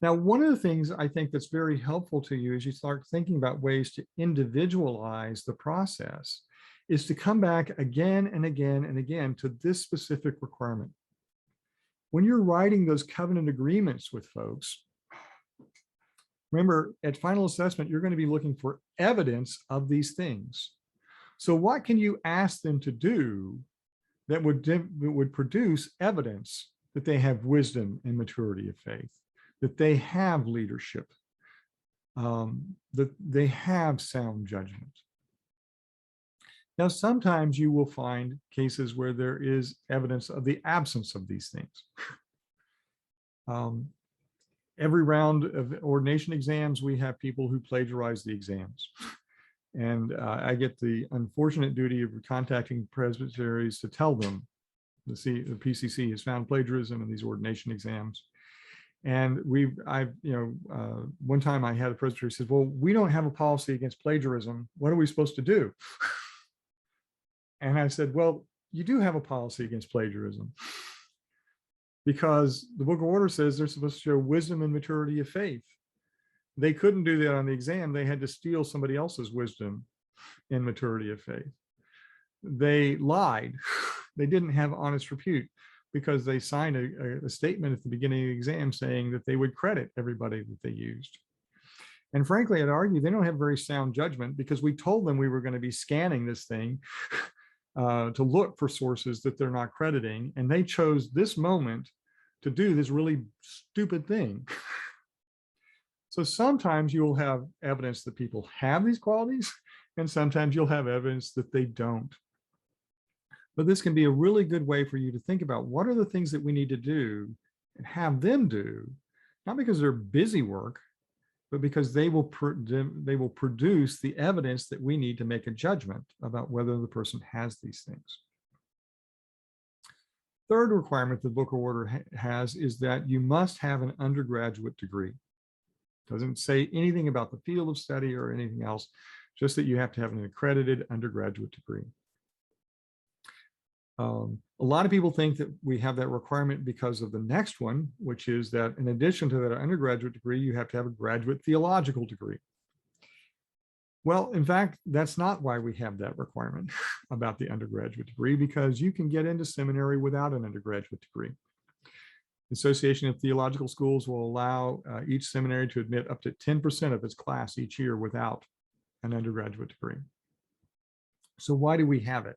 Now, one of the things I think that's very helpful to you as you start thinking about ways to individualize the process is to come back again and again and again to this specific requirement. When you're writing those covenant agreements with folks, remember at final assessment, you're going to be looking for evidence of these things. So what can you ask them to do that would produce evidence that they have wisdom and maturity of faith, that they have leadership, that they have sound judgment? Now, sometimes you will find cases where there is evidence of the absence of these things. Every round of ordination exams, we have people who plagiarize the exams. And I get the unfortunate duty of contacting presbyteries to tell them the PCC has found plagiarism in these ordination exams. And one time I had a presbytery said, well, we don't have a policy against plagiarism. What are we supposed to do? And I said, well, you do have a policy against plagiarism, because the Book of Order says they're supposed to show wisdom and maturity of faith. They couldn't do that on the exam. They had to steal somebody else's wisdom and maturity of faith. They lied. They didn't have honest repute because they signed a statement at the beginning of the exam saying that they would credit everybody that they used. And frankly, I'd argue they don't have very sound judgment, because we told them we were going to be scanning this thing to look for sources that they're not crediting. And they chose this moment to do this really stupid thing. So sometimes you'll have evidence that people have these qualities, and sometimes you'll have evidence that they don't. But this can be a really good way for you to think about what are the things that we need to do and have them do, not because they're busy work, but because they will produce the evidence that we need to make a judgment about whether the person has these things. Third requirement the Book of Order has is that you must have an undergraduate degree. It doesn't say anything about the field of study or anything else, just that you have to have an accredited undergraduate degree. A lot of people think that we have that requirement because of the next one, which is that in addition to that undergraduate degree, you have to have a graduate theological degree. Well, in fact, that's not why we have that requirement about the undergraduate degree, because you can get into seminary without an undergraduate degree. The Association of Theological Schools will allow each seminary to admit up to 10% of its class each year without an undergraduate degree. So why do we have it?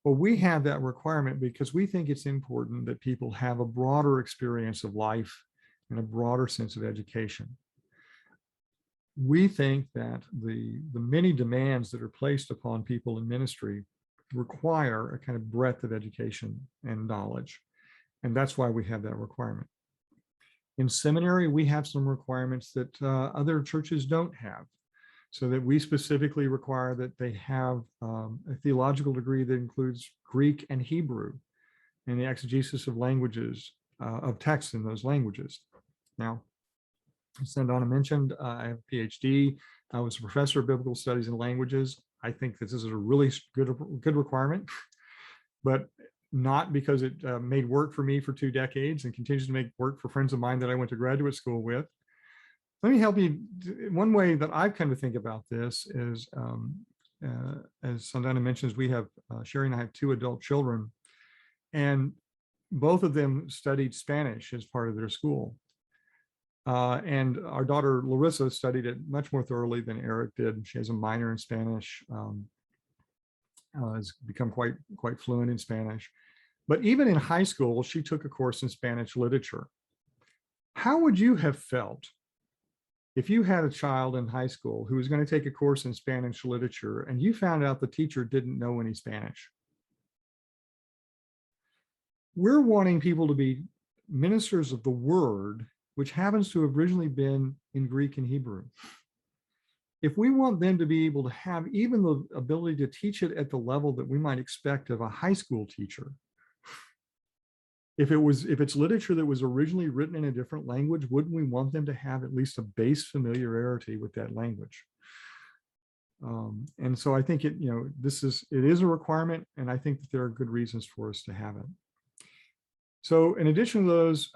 Well, we have that requirement because we think it's important that people have a broader experience of life and a broader sense of education. We think that the many demands that are placed upon people in ministry require a kind of breadth of education and knowledge. And that's why we have that requirement. In seminary, we have some requirements that other churches don't have, so that we specifically require that they have a theological degree that includes Greek and Hebrew and the exegesis of languages, of texts in those languages. Now, as Sandana mentioned, I have a PhD. I was a professor of biblical studies and languages. I think this is a really good requirement, but not because it made work for me for 2 decades and continues to make work for friends of mine that I went to graduate school with. Let me help you. One way that I kind of think about this is, as Sandana mentions, we have, Sherry and I have 2 adult children, and both of them studied Spanish as part of their school. And our daughter Larissa studied it much more thoroughly than Eric did. She has a minor in Spanish, has become quite fluent in Spanish. But even in high school, she took a course in Spanish literature. How would you have felt if you had a child in high school who was going to take a course in Spanish literature and you found out the teacher didn't know any Spanish? We're wanting people to be ministers of the word, which happens to have originally been in Greek and Hebrew. If we want them to be able to have even the ability to teach it at the level that we might expect of a high school teacher, if it's literature that was originally written in a different language, wouldn't we want them to have at least a base familiarity with that language? And so I think it is a requirement, and I think that there are good reasons for us to have it. So in addition to those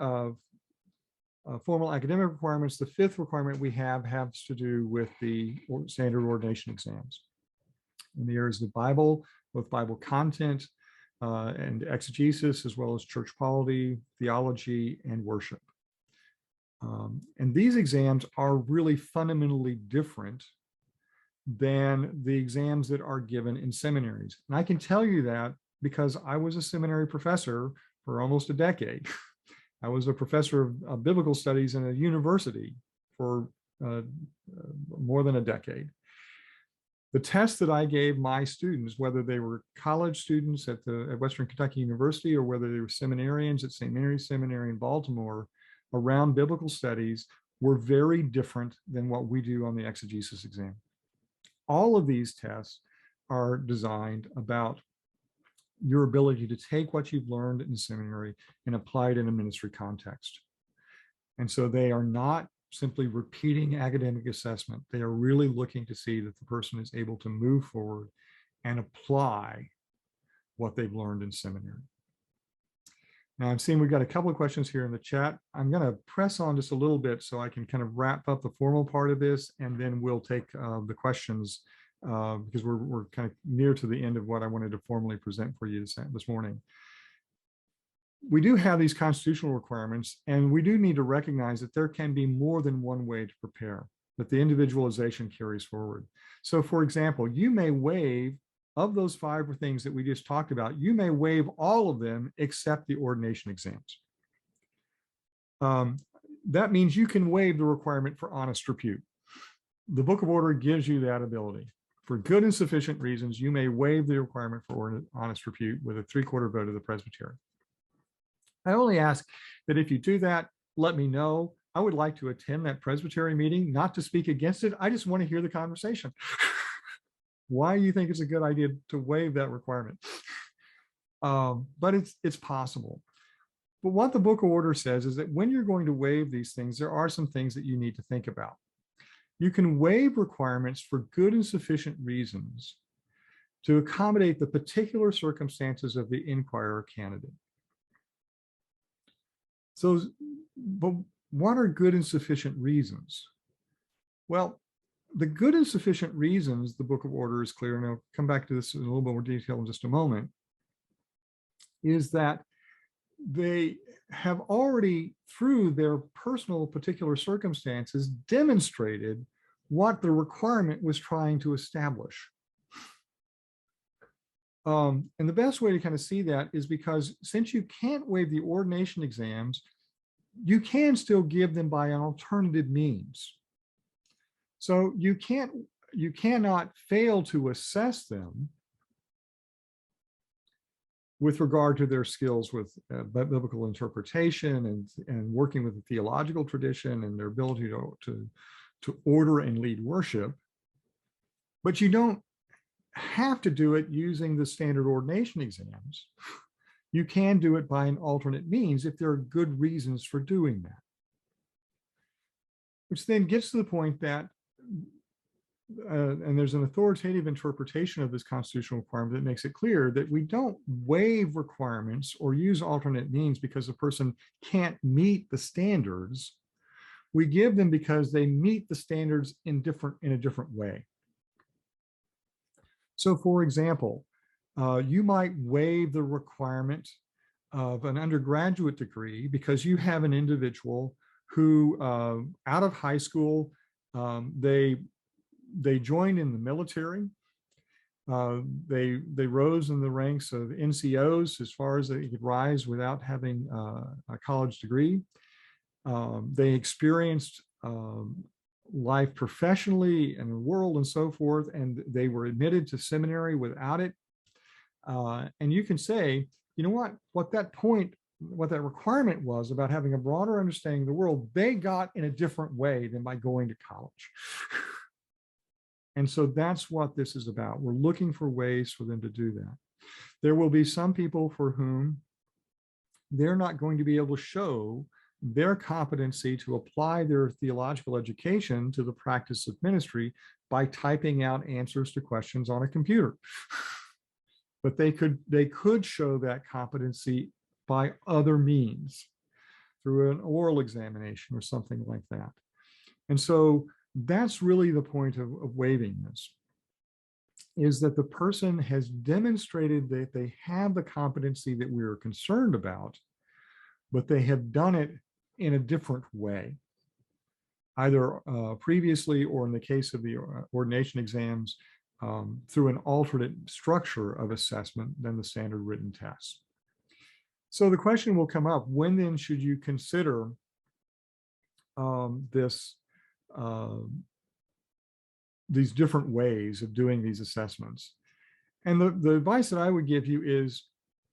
formal academic requirements. The fifth requirement we have has to do with the standard ordination exams in the areas of the Bible, both Bible content and exegesis, as well as church polity, theology, and worship. And these exams are really fundamentally different than the exams that are given in seminaries. And I can tell you that because I was a seminary professor for almost a decade. I was a professor of biblical studies in a university for more than a decade. The tests that I gave my students, whether they were college students at Western Kentucky University or whether they were seminarians at St. Mary's Seminary in Baltimore around biblical studies, were very different than what we do on the exegesis exam. All of these tests are designed about your ability to take what you've learned in seminary and apply it in a ministry context. And so they are not simply repeating academic assessment. They are really looking to see that the person is able to move forward and apply what they've learned in seminary. Now I'm seeing we've got a couple of questions here in the chat. I'm going to press on just a little bit so I can kind of wrap up the formal part of this, and then we'll take the questions because we're kind of near to the end of what I wanted to formally present for you this morning. We do have these constitutional requirements, and we do need to recognize that there can be more than one way to prepare, that the individualization carries forward. So for example, you may waive, of those 5 things that we just talked about, you may waive all of them except the ordination exams. That means you can waive the requirement for honest repute. The Book of Order gives you that ability. For good and sufficient reasons, you may waive the requirement for honest repute with a 3/4 vote of the presbytery. I only ask that if you do that, let me know. I would like to attend that presbytery meeting, not to speak against it. I just want to hear the conversation. Why you think it's a good idea to waive that requirement. But it's possible. But what the Book of Order says is that when you're going to waive these things, there are some things that you need to think about. You can waive requirements for good and sufficient reasons to accommodate the particular circumstances of the inquirer candidate. So, but what are good and sufficient reasons? Well, the good and sufficient reasons, the Book of Order is clear, and I'll come back to this in a little bit more detail in just a moment, is that they have already, through their personal particular circumstances, demonstrated what the requirement was trying to establish. And the best way to kind of see that is because since you can't waive the ordination exams, you can still give them by an alternative means. So you cannot fail to assess them with regard to their skills with biblical interpretation and working with the theological tradition and their ability to order and lead worship. But you don't have to do it using the standard ordination exams. You can do it by an alternate means if there are good reasons for doing that. Which then gets to the point that, and there's an authoritative interpretation of this constitutional requirement that makes it clear that we don't waive requirements or use alternate means because the person can't meet the standards. We give them because they meet the standards in a different way. So for example, you might waive the requirement of an undergraduate degree because you have an individual who out of high school, they joined in the military. They rose in the ranks of NCOs as far as they could rise without having a college degree. They experienced life professionally and the world and so forth, and they were admitted to seminary without it. And you can say, you know what that requirement was about having a broader understanding of the world, they got in a different way than by going to college. And so that's what this is about. We're looking for ways for them to do that. There will be some people for whom they're not going to be able to show their competency to apply their theological education to the practice of ministry by typing out answers to questions on a computer. But they could show that competency by other means. through an oral examination or something like that. And so that's really the point of waiving this, is that the person has demonstrated that they have the competency that we are concerned about, but they have done it in a different way, either previously or in the case of the ordination exams, through an alternate structure of assessment than the standard written tests. So the question will come up, when then should you consider these different ways of doing these assessments? And the advice that I would give you is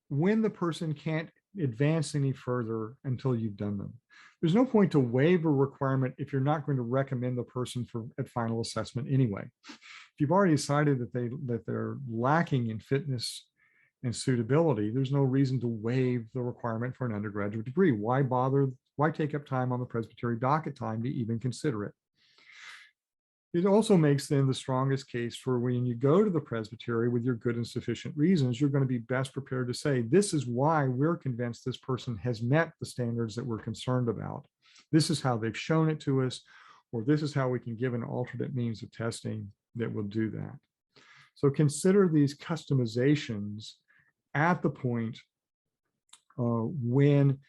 when the person can't advance any further until you've done them. There's no point to waive a requirement if you're not going to recommend the person for at final assessment anyway. If you've already decided that they're lacking in fitness and suitability, there's no reason to waive the requirement for an undergraduate degree. Why bother? Why take up time on the Presbytery docket time to even consider it? It also makes then the strongest case for when you go to the Presbytery with your good and sufficient reasons, you're going to be best prepared to say, this is why we're convinced this person has met the standards that we're concerned about. This is how they've shown it to us, or this is how we can give an alternate means of testing that will do that. So consider these customizations at the point when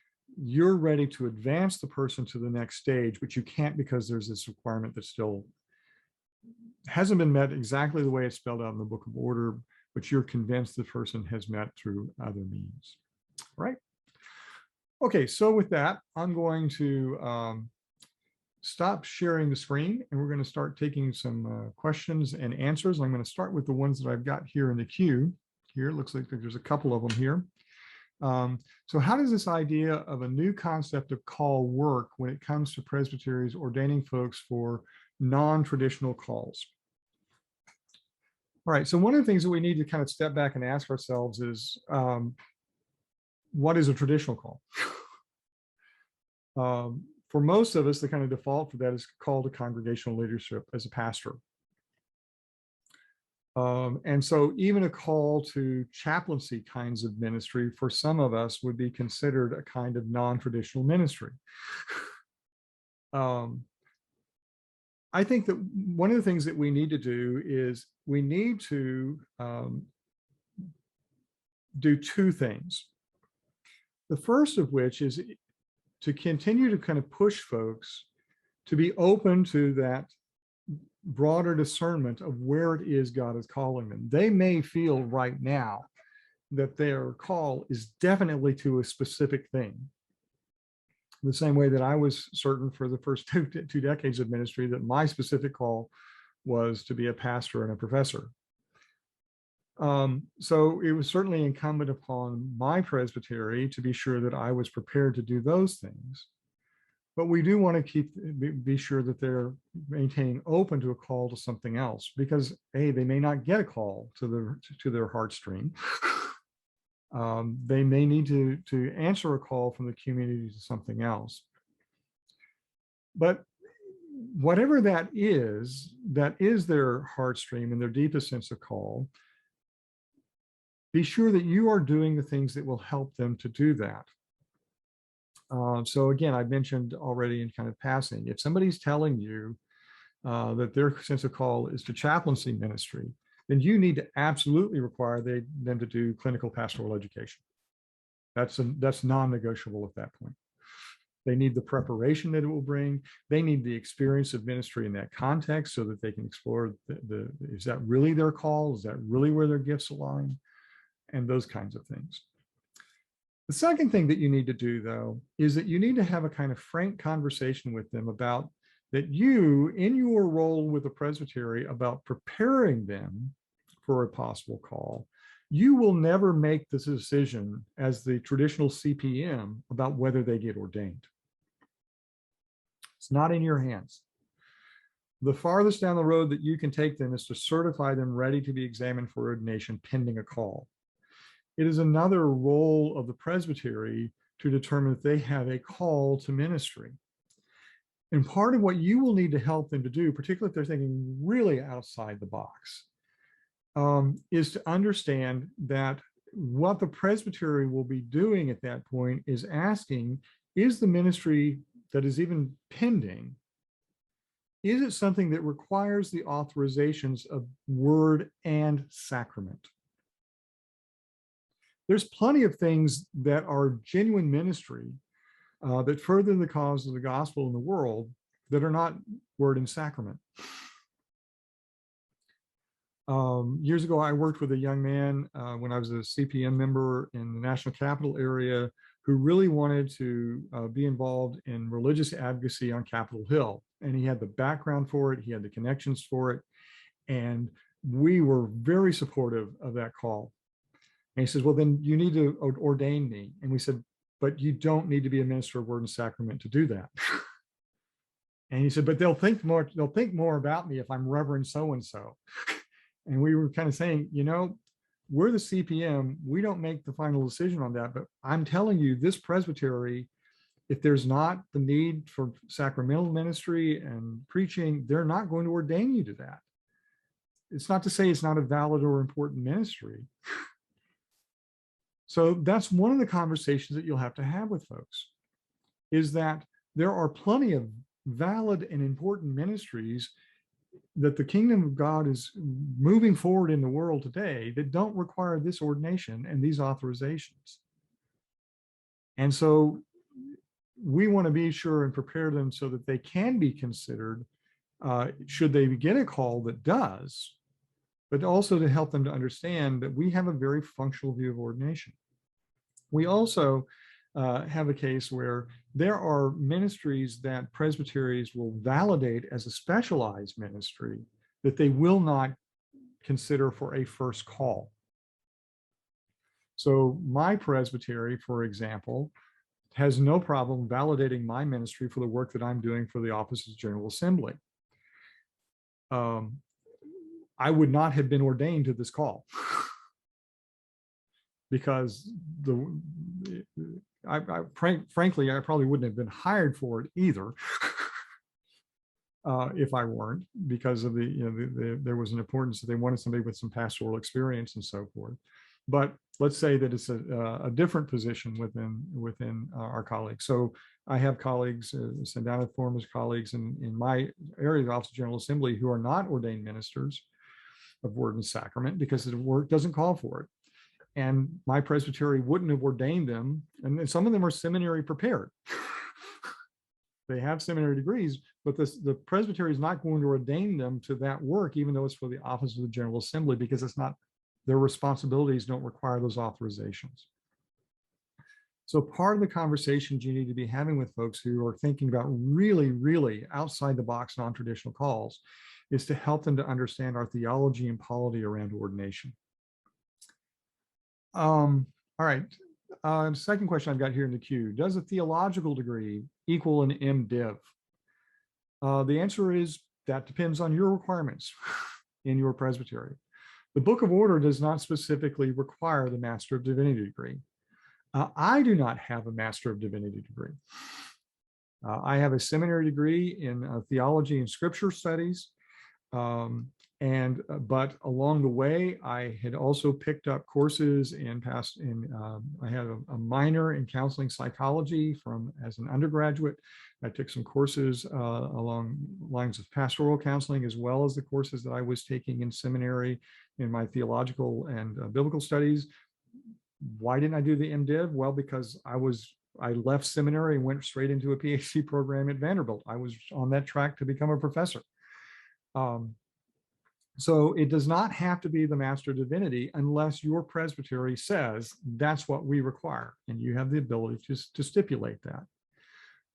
you're ready to advance the person to the next stage, but you can't because there's this requirement that still hasn't been met exactly the way it's spelled out in the Book of Order, but you're convinced the person has met through other means, right? Okay, so with that, I'm going to stop sharing the screen and we're going to start taking some questions and answers. I'm going to start with the ones that I've got here in the queue. Here, it looks like there's a couple of them here. So how does this idea of a new concept of call work when it comes to presbyteries ordaining folks for non-traditional calls? All right, so one of the things that we need to kind of step back and ask ourselves is, what is a traditional call? For most of us, the kind of default for that is call to congregational leadership as a pastor. And so even a call to chaplaincy kinds of ministry for some of us would be considered a kind of non-traditional ministry. I think that one of the things that we need to do is we need to do two things. The first of which is to continue to kind of push folks to be open to that broader discernment of where it is God is calling them. They may feel right now that their call is definitely to a specific thing. The same way that I was certain for the first two decades of ministry that my specific call was to be a pastor and a professor. So it was certainly incumbent upon my presbytery to be sure that I was prepared to do those things. But we do want to be sure that they're maintaining open to a call to something else, because A, they may not get a call to their heartstring. They may need to answer a call from the community to something else. But whatever that is their heartstream and their deepest sense of call, be sure that you are doing the things that will help them to do that. So again, I mentioned already in kind of passing, if somebody's telling you that their sense of call is to chaplaincy ministry, then you need to absolutely require them to do clinical pastoral education. That's non-negotiable at that point. They need the preparation that it will bring. They need the experience of ministry in that context so that they can explore is that really their call? Is that really where their gifts align? And those kinds of things. The second thing that you need to do, though, is that you need to have a kind of frank conversation with them about that you, in your role with the presbytery, about preparing them for a possible call, you will never make this decision as the traditional CPM about whether they get ordained. It's not in your hands. The farthest down the road that you can take them is to certify them ready to be examined for ordination pending a call. It is another role of the presbytery to determine if they have a call to ministry. And part of what you will need to help them to do, particularly if they're thinking really outside the box, is to understand that what the presbytery will be doing at that point is asking is the ministry that is even pending, is it something that requires the authorizations of word and sacrament? There's plenty of things that are genuine ministry that further the cause of the gospel in the world that are not word and sacrament. Years ago, I worked with a young man when I was a CPM member in the National Capital area who really wanted to be involved in religious advocacy on Capitol Hill. And he had the background for it, he had the connections for it. And we were very supportive of that call. And he says, well, then you need to ordain me. And we said, but you don't need to be a minister of word and sacrament to do that. And he said, but they'll think more about me if I'm Reverend so-and-so. And we were kind of saying, you know, we're the CPM, we don't make the final decision on that, but I'm telling you, this presbytery, if there's not the need for sacramental ministry and preaching, they're not going to ordain you to that. It's not to say it's not a valid or important ministry. So that's one of the conversations that you'll have to have with folks, is that there are plenty of valid and important ministries that the kingdom of God is moving forward in the world today that don't require this ordination and these authorizations. And so we want to be sure and prepare them so that they can be considered should they get a call that does, but also to help them to understand that we have a very functional view of ordination. We also have a case where there are ministries that presbyteries will validate as a specialized ministry that they will not consider for a first call. So my presbytery, for example, has no problem validating my ministry for the work that I'm doing for the Office of General Assembly. I would not have been ordained to this call because frankly, I probably wouldn't have been hired for it either if I weren't, because of there was an importance that they wanted somebody with some pastoral experience and so forth. But let's say that it's a different position within our colleagues. So I have colleagues, Sandana Former's colleagues in my area, the Office of General Assembly, who are not ordained ministers of word and sacrament because the work doesn't call for it. And my presbytery wouldn't have ordained them. And some of them are seminary prepared. They have seminary degrees, but the presbytery is not going to ordain them to that work, even though it's for the Office of the General Assembly, because it's not, their responsibilities don't require those authorizations. So part of the conversations you need to be having with folks who are thinking about really, really outside the box non-traditional calls is to help them to understand our theology and polity around ordination. All right. Second question I've got here in the queue. Does a theological degree equal an MDiv? The answer is that depends on your requirements in your presbytery. The Book of Order does not specifically require the Master of Divinity degree. I do not have a Master of Divinity degree. I have a seminary degree in theology and scripture studies. But along the way, I had also picked up courses I had a minor in counseling psychology as an undergraduate. I took some courses along lines of pastoral counseling, as well as the courses that I was taking in seminary in my theological and biblical studies. Why didn't I do the MDiv? Well, because I left seminary and went straight into a PhD program at Vanderbilt. I was on that track to become a professor. So it does not have to be the Master of Divinity unless your presbytery says that's what we require, and you have the ability to stipulate that.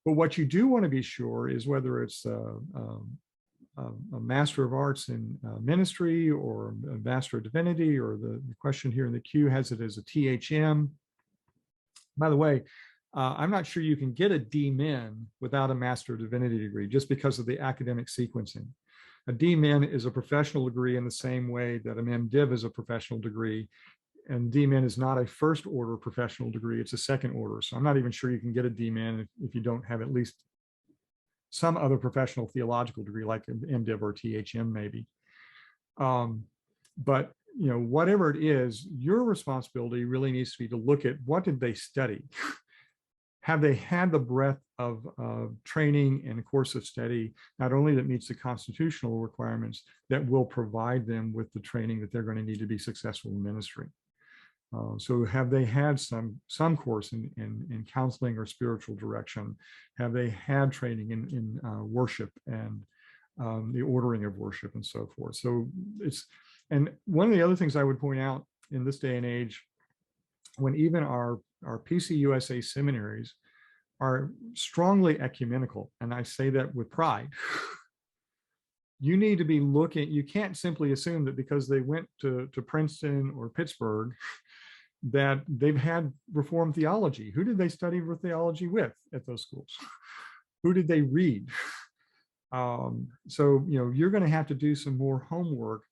But what you do want to be sure is whether it's a Master of Arts in ministry or a Master of Divinity, or the question here in the queue has it as a THM. By the way, I'm not sure you can get a DMin without a Master of Divinity degree just because of the academic sequencing. A DMin is a professional degree in the same way that an MDiv is a professional degree, and DMin is not a first order professional degree, it's a second order. So I'm not even sure you can get a DMin if you don't have at least some other professional theological degree like an MDiv or THM maybe. But whatever it is, your responsibility really needs to be to look at what did they study? have they had the breadth of training and course of study, not only that meets the constitutional requirements, that will provide them with the training that they're going to need to be successful in ministry. So have they had some course in counseling or spiritual direction? Have they had training in worship and the ordering of worship and so forth? So and one of the other things I would point out in this day and age, when even our PCUSA seminaries are strongly ecumenical, and I say that with pride, you need to be looking, you can't simply assume that because they went to Princeton or Pittsburgh that they've had Reformed theology. Who did they study theology with at those schools? Who did they read? So, you're going to have to do some more homework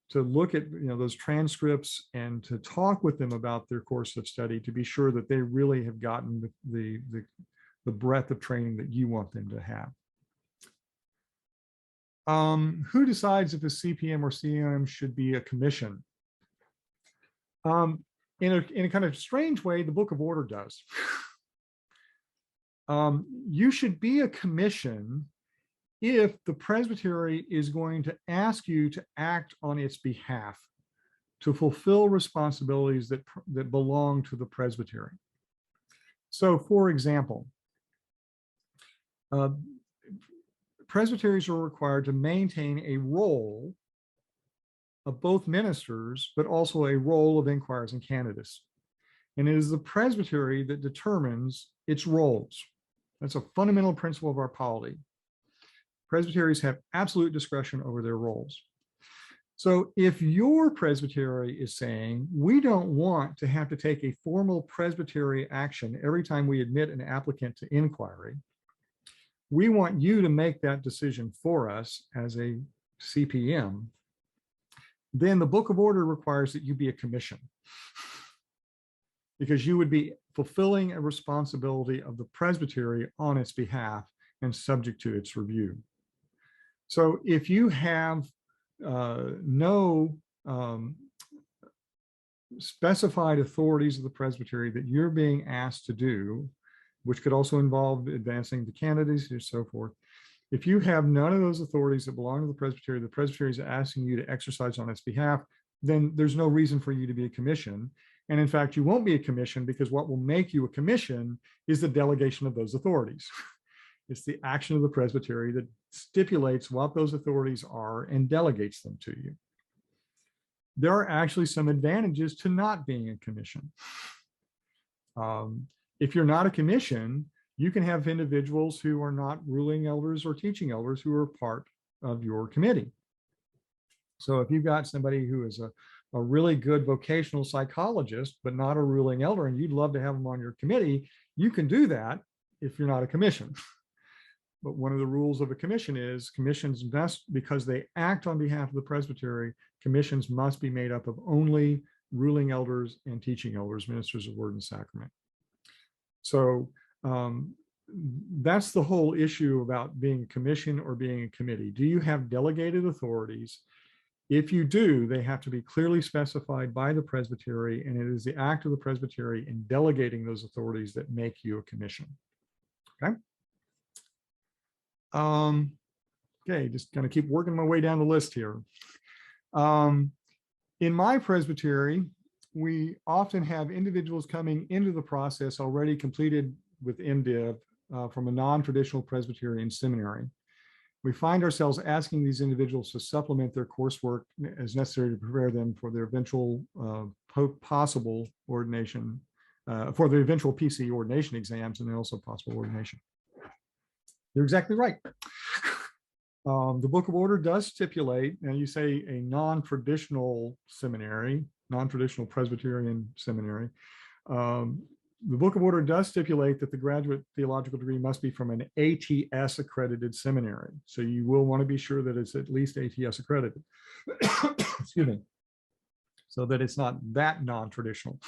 to look at, those transcripts and to talk with them about their course of study to be sure that they really have gotten the breadth of training that you want them to have. Who decides if a CPM or CM should be a commission? In a kind of strange way, the Book of Order does. You should be a commission if the presbytery is going to ask you to act on its behalf, to fulfill responsibilities that belong to the presbytery. So, for example, presbyteries are required to maintain a role of both ministers, but also a role of inquirers and candidates. And it is the presbytery that determines its roles. That's a fundamental principle of our polity. Presbyteries have absolute discretion over their roles. So if your presbytery is saying, we don't want to have to take a formal presbytery action every time we admit an applicant to inquiry, we want you to make that decision for us as a CPM, then the Book of Order requires that you be a commission, because you would be fulfilling a responsibility of the presbytery on its behalf and subject to its review. So if you have no specified authorities of the presbytery that you're being asked to do, which could also involve advancing the candidates and so forth, if you have none of those authorities that belong to the presbytery is asking you to exercise on its behalf, then there's no reason for you to be a commission. And in fact, you won't be a commission, because what will make you a commission is the delegation of those authorities. It's the action of the presbytery that stipulates what those authorities are and delegates them to you. There are actually some advantages to not being a commission. If you're not a commission, you can have individuals who are not ruling elders or teaching elders who are part of your committee. So if you've got somebody who is a really good vocational psychologist, but not a ruling elder, and you'd love to have them on your committee, you can do that if you're not a commission. But one of the rules of a commission is commissions must, because they act on behalf of the presbytery, commissions must be made up of only ruling elders and teaching elders, ministers of word and sacrament. So that's the whole issue about being a commission or being a committee. Do you have delegated authorities? If you do, they have to be clearly specified by the presbytery, and it is the act of the presbytery in delegating those authorities that make you a commission. Okay. Okay, just kind of keep working my way down the list here. In my presbytery, we often have individuals coming into the process already completed with MDiv from a non-traditional Presbyterian seminary. We find ourselves asking these individuals to supplement their coursework as necessary to prepare them for their eventual possible ordination, for the eventual PC ordination exams, and then also possible ordination. You're exactly right. The Book of Order does stipulate, and you say a non-traditional seminary, non-traditional Presbyterian seminary, the Book of Order does stipulate that the graduate theological degree must be from an ATS accredited seminary. So you will want to be sure that it's at least ATS accredited. Excuse me. So that it's not that non-traditional.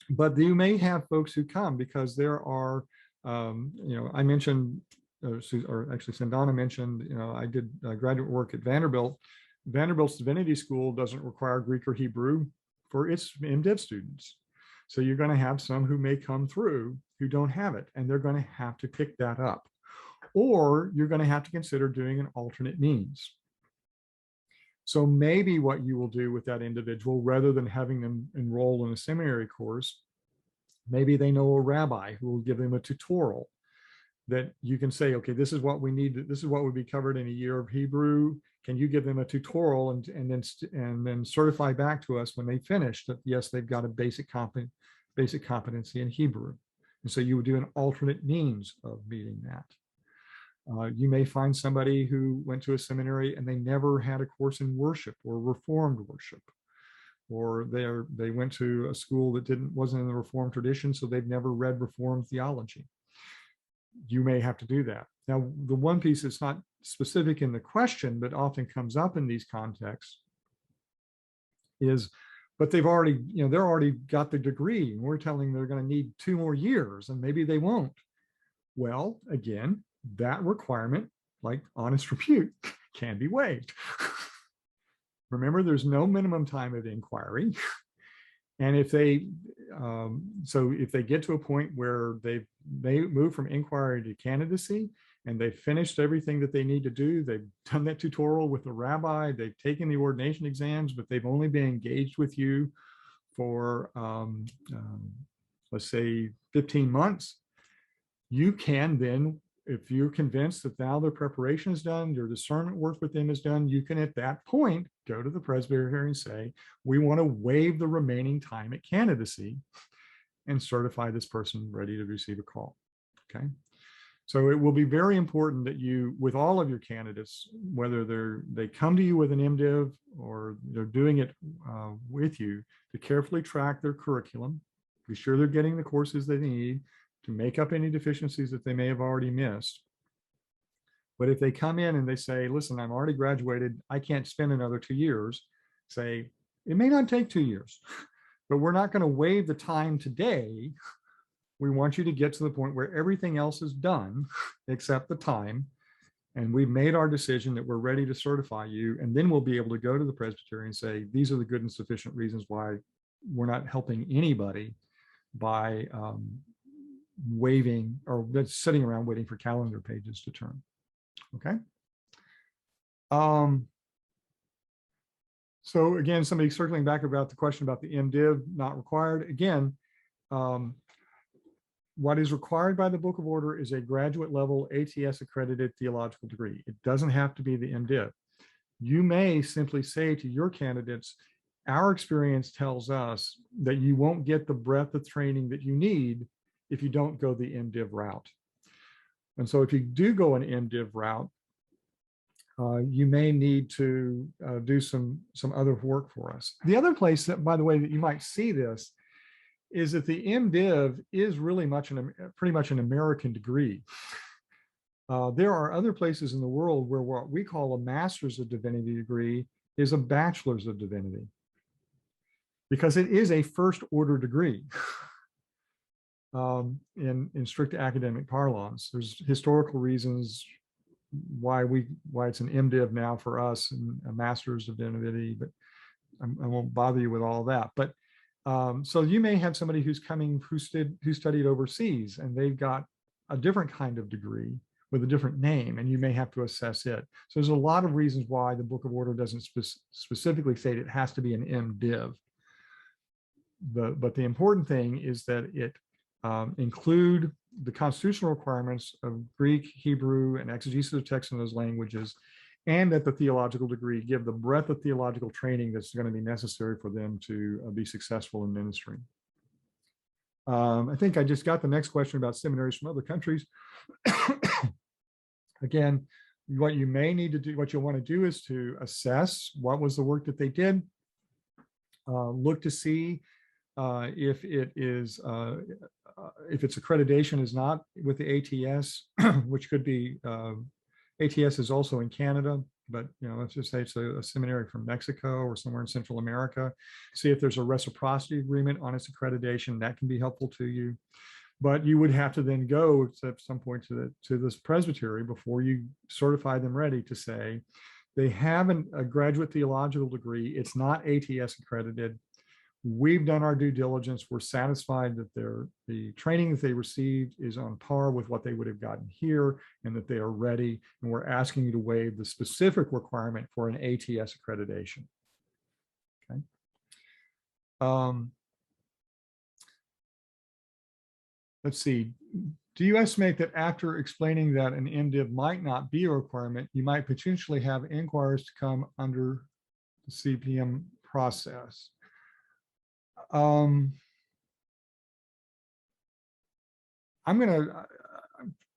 But you may have folks who come because there are, I mentioned, or actually Sandana mentioned, I did graduate work at Vanderbilt. Vanderbilt's Divinity School doesn't require Greek or Hebrew for its MDiv students. So you're going to have some who may come through who don't have it, and they're going to have to pick that up. Or you're going to have to consider doing an alternate means. So maybe what you will do with that individual, rather than having them enroll in a seminary course, maybe they know a rabbi who will give them a tutorial that you can say, okay, this is what we need. This is what would be covered in a year of Hebrew. Can you give them a tutorial and then certify back to us when they finish that, yes, they've got a basic competency in Hebrew. And so you would do an alternate means of meeting that. You may find somebody who went to a seminary and they never had a course in worship or Reformed worship, or they went to a school that wasn't in the Reformed tradition, so they've never read Reformed theology. You may have to do that. Now, the one piece that's not specific in the question, but often comes up in these contexts is, but they're already got the degree, and we're telling them they're going to need 2 more years, and maybe they won't. Well, again, that requirement, like honest repute, can be waived. Remember, there's no minimum time of inquiry. And if they get to a point where they move from inquiry to candidacy, and they've finished everything that they need to do, they've done that tutorial with the rabbi, they've taken the ordination exams, but they've only been engaged with you for, let's say, 15 months, you can then, if you're convinced that now their preparation is done, your discernment work with them is done, you can at that point go to the presbytery and say, we want to waive the remaining time at candidacy and certify this person ready to receive a call. Okay. So it will be very important that you, with all of your candidates, whether they come to you with an MDiv or they're doing it with you, to carefully track their curriculum, be sure they're getting the courses they need to make up any deficiencies that they may have already missed. But if they come in and they say, listen, I'm already graduated, I can't spend another 2 years, say, it may not take 2 years, but we're not going to waive the time today. We want you to get to the point where everything else is done except the time. And we've made our decision that we're ready to certify you. And then we'll be able to go to the presbytery and say, these are the good and sufficient reasons why we're not helping anybody by waiving or sitting around waiting for calendar pages to turn. Okay. So again, somebody circling back about the question about the MDiv not required. Again, what is required by the Book of Order is a graduate level ATS accredited theological degree. It doesn't have to be the MDiv. You may simply say to your candidates, our experience tells us that you won't get the breadth of training that you need if you don't go the MDiv route. And so if you do go an MDiv route, you may need to do some other work for us. The other place that, by the way, that you might see this is that the MDiv is really pretty much an American degree. There are other places in the world where what we call a Master's of Divinity degree is a Bachelor's of Divinity, because it is a first order degree. In strict academic parlance, there's historical reasons why it's an MDiv now for us and a Master's of Divinity, but I won't bother you with all that. But so you may have somebody who's coming who studied overseas, and they've got a different kind of degree with a different name, and you may have to assess it. So there's a lot of reasons why the Book of Order doesn't specifically state it has to be an MDiv. But the important thing is that it include the constitutional requirements of Greek, Hebrew, and exegesis of text in those languages, and that the theological degree give the breadth of theological training that's going to be necessary for them to be successful in ministry. I think I just got the next question about seminaries from other countries. Again, what you may need to do, what you'll want to do is to assess what was the work that they did, look to see if its accreditation is not with the ATS, which could be, ATS is also in Canada, but let's just say it's a seminary from Mexico or somewhere in Central America. See if there's a reciprocity agreement on its accreditation. That can be helpful to you. But you would have to then go at some point to this presbytery before you certify them ready to say they have a graduate theological degree. It's not ATS accredited. We've done our due diligence. We're satisfied that the training that they received is on par with what they would have gotten here and that they are ready. And we're asking you to waive the specific requirement for an ATS accreditation. Okay. Let's see. Do you estimate that after explaining that an MDiv might not be a requirement, you might potentially have inquiries to come under the CPM process? I'm going to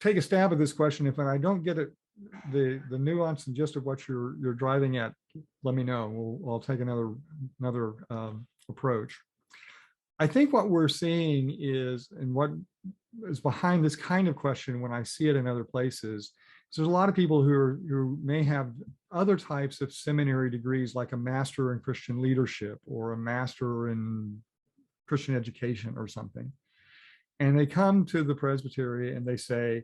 take a stab at this question. If I don't get it, the nuance and gist of what you're driving at, let me know. I'll take another approach. I think what we're seeing is, and what is behind this kind of question when I see it in other places, is there's a lot of people who may have other types of seminary degrees, like a master in Christian leadership or a master in Christian education or something. And they come to the presbytery and they say,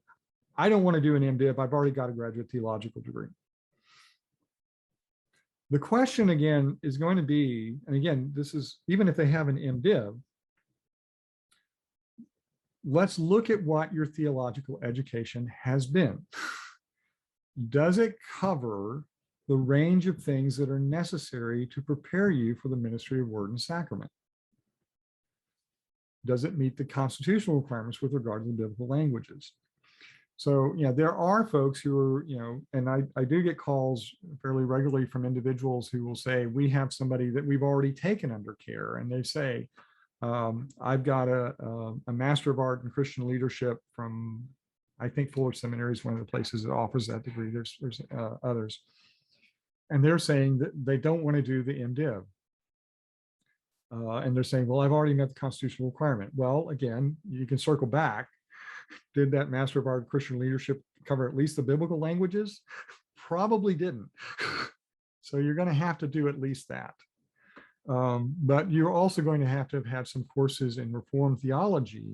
I don't want to do an MDiv. I've already got a graduate theological degree. The question again is going to be, and again, this is even if they have an MDiv, let's look at what your theological education has been. Does it cover the range of things that are necessary to prepare you for the ministry of word and sacrament? Does it meet the constitutional requirements with regard to the biblical languages? So, there are folks who are, and I do get calls fairly regularly from individuals who will say, we have somebody that we've already taken under care. And they say, I've got a Master of Art in Christian Leadership from, I think Fuller Seminary is one of the places that offers that degree. There's others. And they're saying that they don't want to do the MDiv. And they're saying, well, I've already met the constitutional requirement. Well, again, you can circle back. Did that Master of Art in Christian Leadership cover at least the biblical languages? Probably didn't. So you're going to have to do at least that. But you're also going to have had some courses in Reformed theology,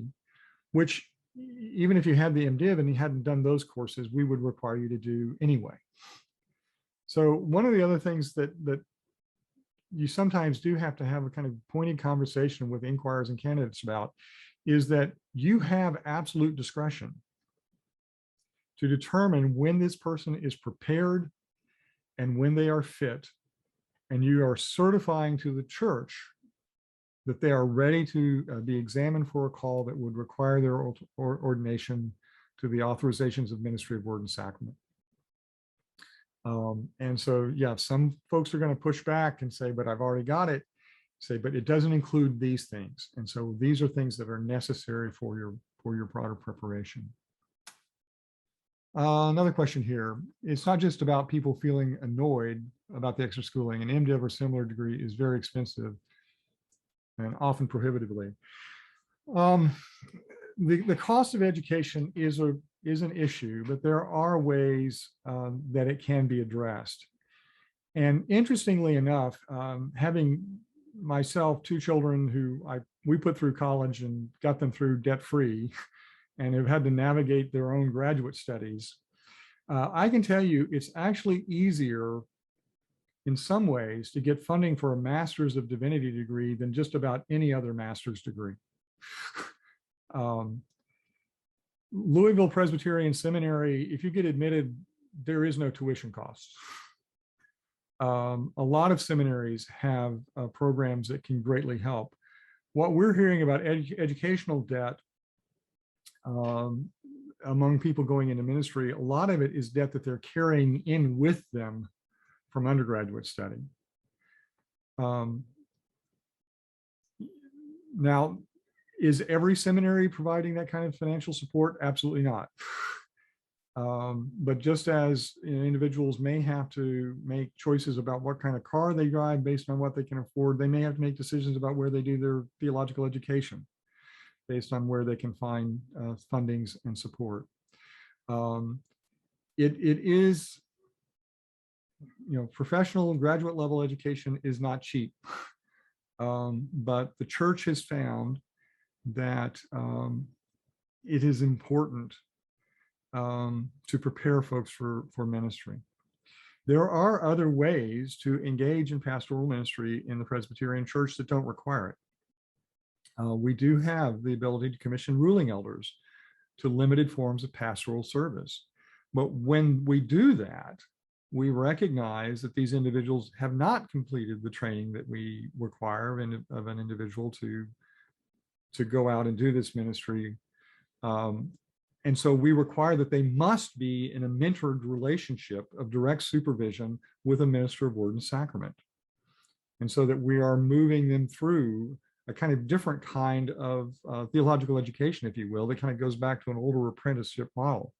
which even if you had the MDiv and you hadn't done those courses, we would require you to do anyway. So one of the other things that you sometimes do have to have a kind of pointed conversation with inquirers and candidates about is that you have absolute discretion to determine when this person is prepared and when they are fit, and you are certifying to the church that they are ready to be examined for a call that would require their ordination to the authorizations of ministry of word and sacrament. And so, some folks are going to push back and say, but I've already got it. Say, but it doesn't include these things. And so these are things that are necessary for your broader preparation. Another question here. It's not just about people feeling annoyed about the extra schooling. An MDiv or similar degree is very expensive and often prohibitively. The cost of education is an issue, but there are ways that it can be addressed. And interestingly enough, having myself, two children who we put through college and got them through debt-free and have had to navigate their own graduate studies, I can tell you it's actually easier in some ways to get funding for a Master's of Divinity degree than just about any other master's degree. Louisville Presbyterian Seminary, if you get admitted, there is no tuition costs. A lot of seminaries have programs that can greatly help. What we're hearing about educational debt among people going into ministry, a lot of it is debt that they're carrying in with them from undergraduate study. Now, is every seminary providing that kind of financial support? Absolutely not. But just as individuals may have to make choices about what kind of car they drive based on what they can afford, they may have to make decisions about where they do their theological education based on where they can find fundings and support. It is, professional and graduate level education is not cheap, but the church has found that it is important to prepare folks for ministry. There are other ways to engage in pastoral ministry in the Presbyterian Church that don't require it. We do have the ability to commission ruling elders to limited forms of pastoral service. But when we do that, we recognize that these individuals have not completed the training that we require of an individual to go out and do this ministry. And so we require that they must be in a mentored relationship of direct supervision with a minister of word and sacrament. And so that we are moving them through a kind of different kind of theological education, if you will, that kind of goes back to an older apprenticeship model.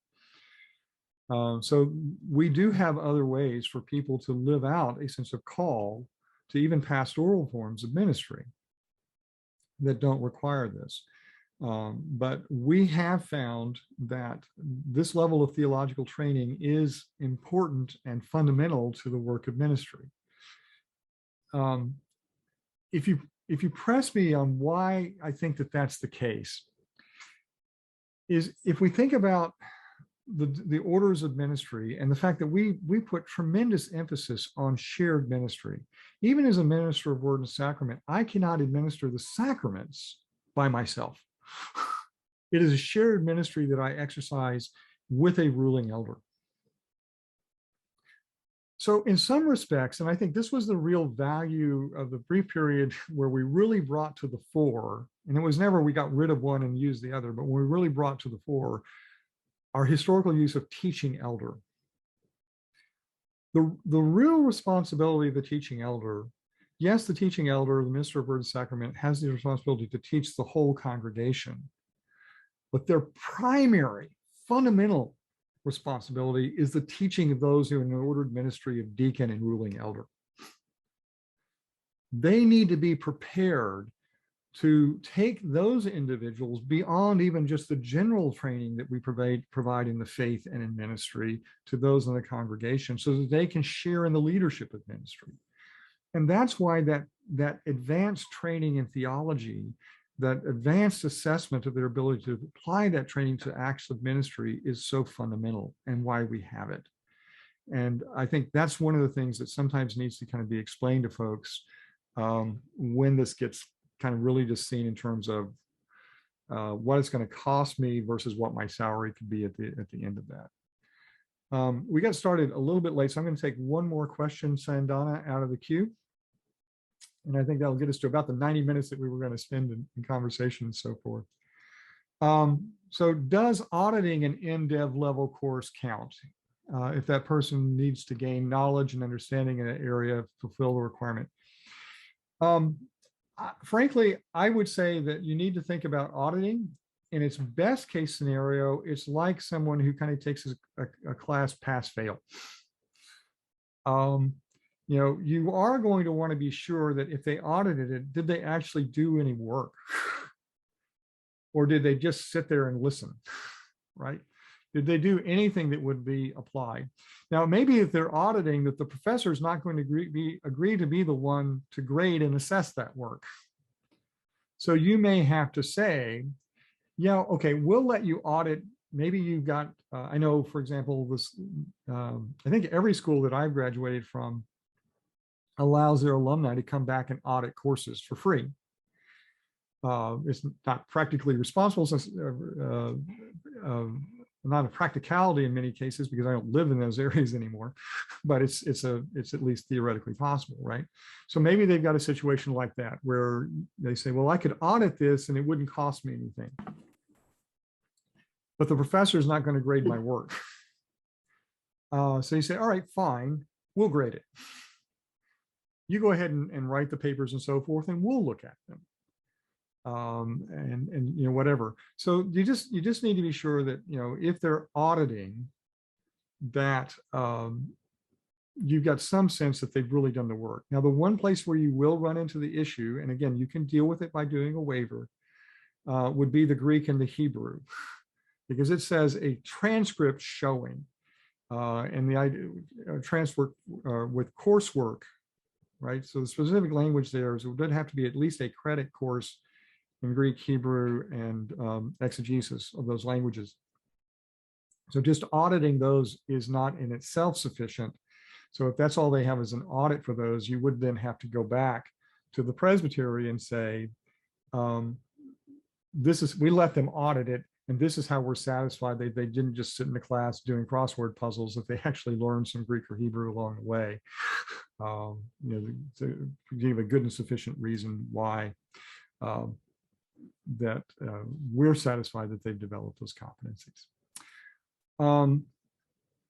So we do have other ways for people to live out a sense of call to even pastoral forms of ministry that don't require this. But we have found that this level of theological training is important and fundamental to the work of ministry. If you press me on why I think that that's the case, is if we think about the orders of ministry and the fact that we put tremendous emphasis on shared ministry. Even as a minister of word and sacrament, I cannot administer the sacraments by myself. It is a shared ministry that I exercise with a ruling elder. So in some respects, and I think this was the real value of the brief period where we really brought to the fore, and it was never we got rid of one and used the other, but when we really brought to the fore our historical use of teaching elder. The real responsibility of the teaching elder, yes, the teaching elder, the minister of word and sacrament, has the responsibility to teach the whole congregation, but their primary, fundamental responsibility is the teaching of those who are in the ordered ministry of deacon and ruling elder. They need to be prepared to take those individuals beyond even just the general training that we provide in the faith and in ministry to those in the congregation so that they can share in the leadership of ministry. And that's why that advanced training in theology, that advanced assessment of their ability to apply that training to acts of ministry is so fundamental and why we have it. And I think that's one of the things that sometimes needs to kind of be explained to folks when this gets kind of really just seen in terms of what it's going to cost me versus what my salary could be at the end of that. We got started a little bit late, so I'm going to take one more question, Sandana, out of the queue. And I think that'll get us to about the 90 minutes that we were going to spend in conversation and so forth. So does auditing an MDiv level course count if that person needs to gain knowledge and understanding in an area, fulfill the requirement? Frankly, I would say that you need to think about auditing. In its best case scenario, it's like someone who kind of takes a class pass-fail. You are going to want to be sure that if they audited it, did they actually do any work? Or did they just sit there and listen, right? Did they do anything that would be applied? Now, maybe if they're auditing, that the professor is not going to agree to be the one to grade and assess that work. So you may have to say, yeah, okay, we'll let you audit. Maybe you've got, I know, for example, this, I think every school that I've graduated from allows their alumni to come back and audit courses for free. It's not practically responsible, since not a practicality in many cases because I don't live in those areas anymore, but it's at least theoretically possible, right? So maybe they've got a situation like that where they say, well, I could audit this and it wouldn't cost me anything, but the professor is not going to grade my work. So you say, all right, fine, we'll grade it. You go ahead and write the papers and so forth, and we'll look at them. And whatever. So you just need to be sure that if they're auditing, that you've got some sense that they've really done the work. Now, the one place where you will run into the issue, and again, you can deal with it by doing a waiver, would be the Greek and the Hebrew, because it says a transcript showing, and the idea transfer with coursework, right? So the specific language there is it would have to be at least a credit course in Greek, Hebrew, and exegesis of those languages. So just auditing those is not in itself sufficient. So if that's all they have is an audit for those, you would then have to go back to the presbytery and say, we let them audit it, and this is how we're satisfied they didn't just sit in the class doing crossword puzzles, that they actually learned some Greek or Hebrew along the way. To give a good and sufficient reason why we're satisfied that they've developed those competencies.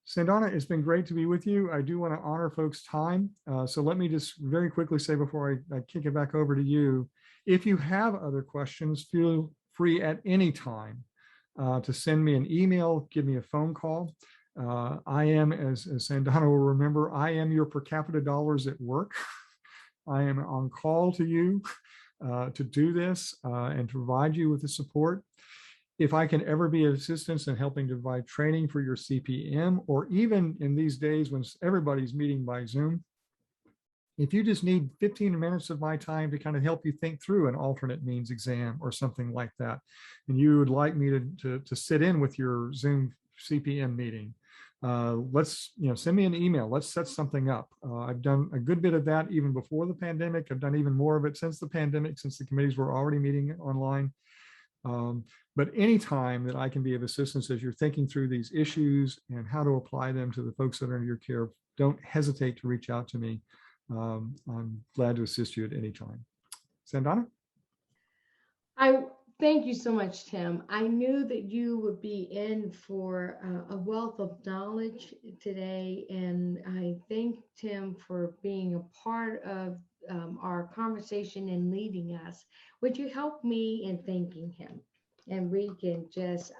Sandana, it's been great to be with you. I do want to honor folks' time. So let me just very quickly say before I kick it back over to you, if you have other questions, feel free at any time to send me an email, give me a phone call. I am, as Sandana will remember, I am your per capita dollars at work. I am on call to you to do this and to provide you with the support. If I can ever be of assistance in helping to provide training for your CPM, or even in these days when everybody's meeting by Zoom, if you just need 15 minutes of my time to kind of help you think through an alternate means exam or something like that, and you would like me to sit in with your Zoom CPM meeting, send me an email. Let's set something up. I've done a good bit of that even before the pandemic. I've done even more of it since the pandemic, since the committees were already meeting online. But anytime that I can be of assistance as you're thinking through these issues and how to apply them to the folks that are in your care, don't hesitate to reach out to me. I'm glad to assist you at any time. Sandana? I thank you so much, Tim. I knew that you would be in for a wealth of knowledge today, and I thank Tim for being a part of our conversation and leading us. Would you help me in thanking him? And we can just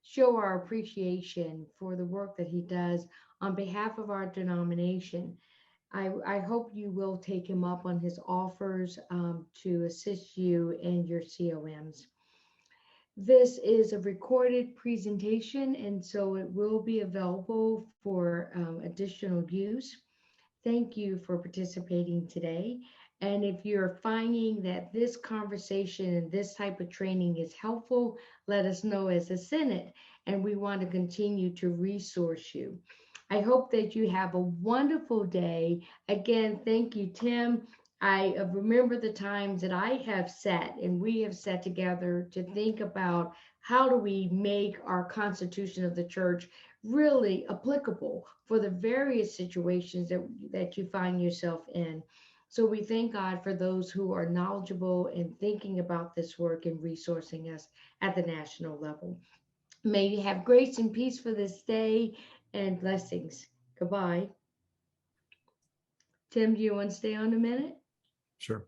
show our appreciation for the work that he does on behalf of our denomination. I hope you will take him up on his offers to assist you in your COMs. This is a recorded presentation, and so it will be available for additional use. Thank you for participating today. And if you're finding that this conversation and this type of training is helpful, let us know as a Senate, and we want to continue to resource you. I hope that you have a wonderful day. Again, thank you, Tim. I remember the times that I have sat and we have sat together to think about how do we make our Constitution of the Church really applicable for the various situations that you find yourself in. So we thank God for those who are knowledgeable in thinking about this work and resourcing us at the national level. May you have grace and peace for this day and blessings. Goodbye. Tim, do you want to stay on a minute? Sure.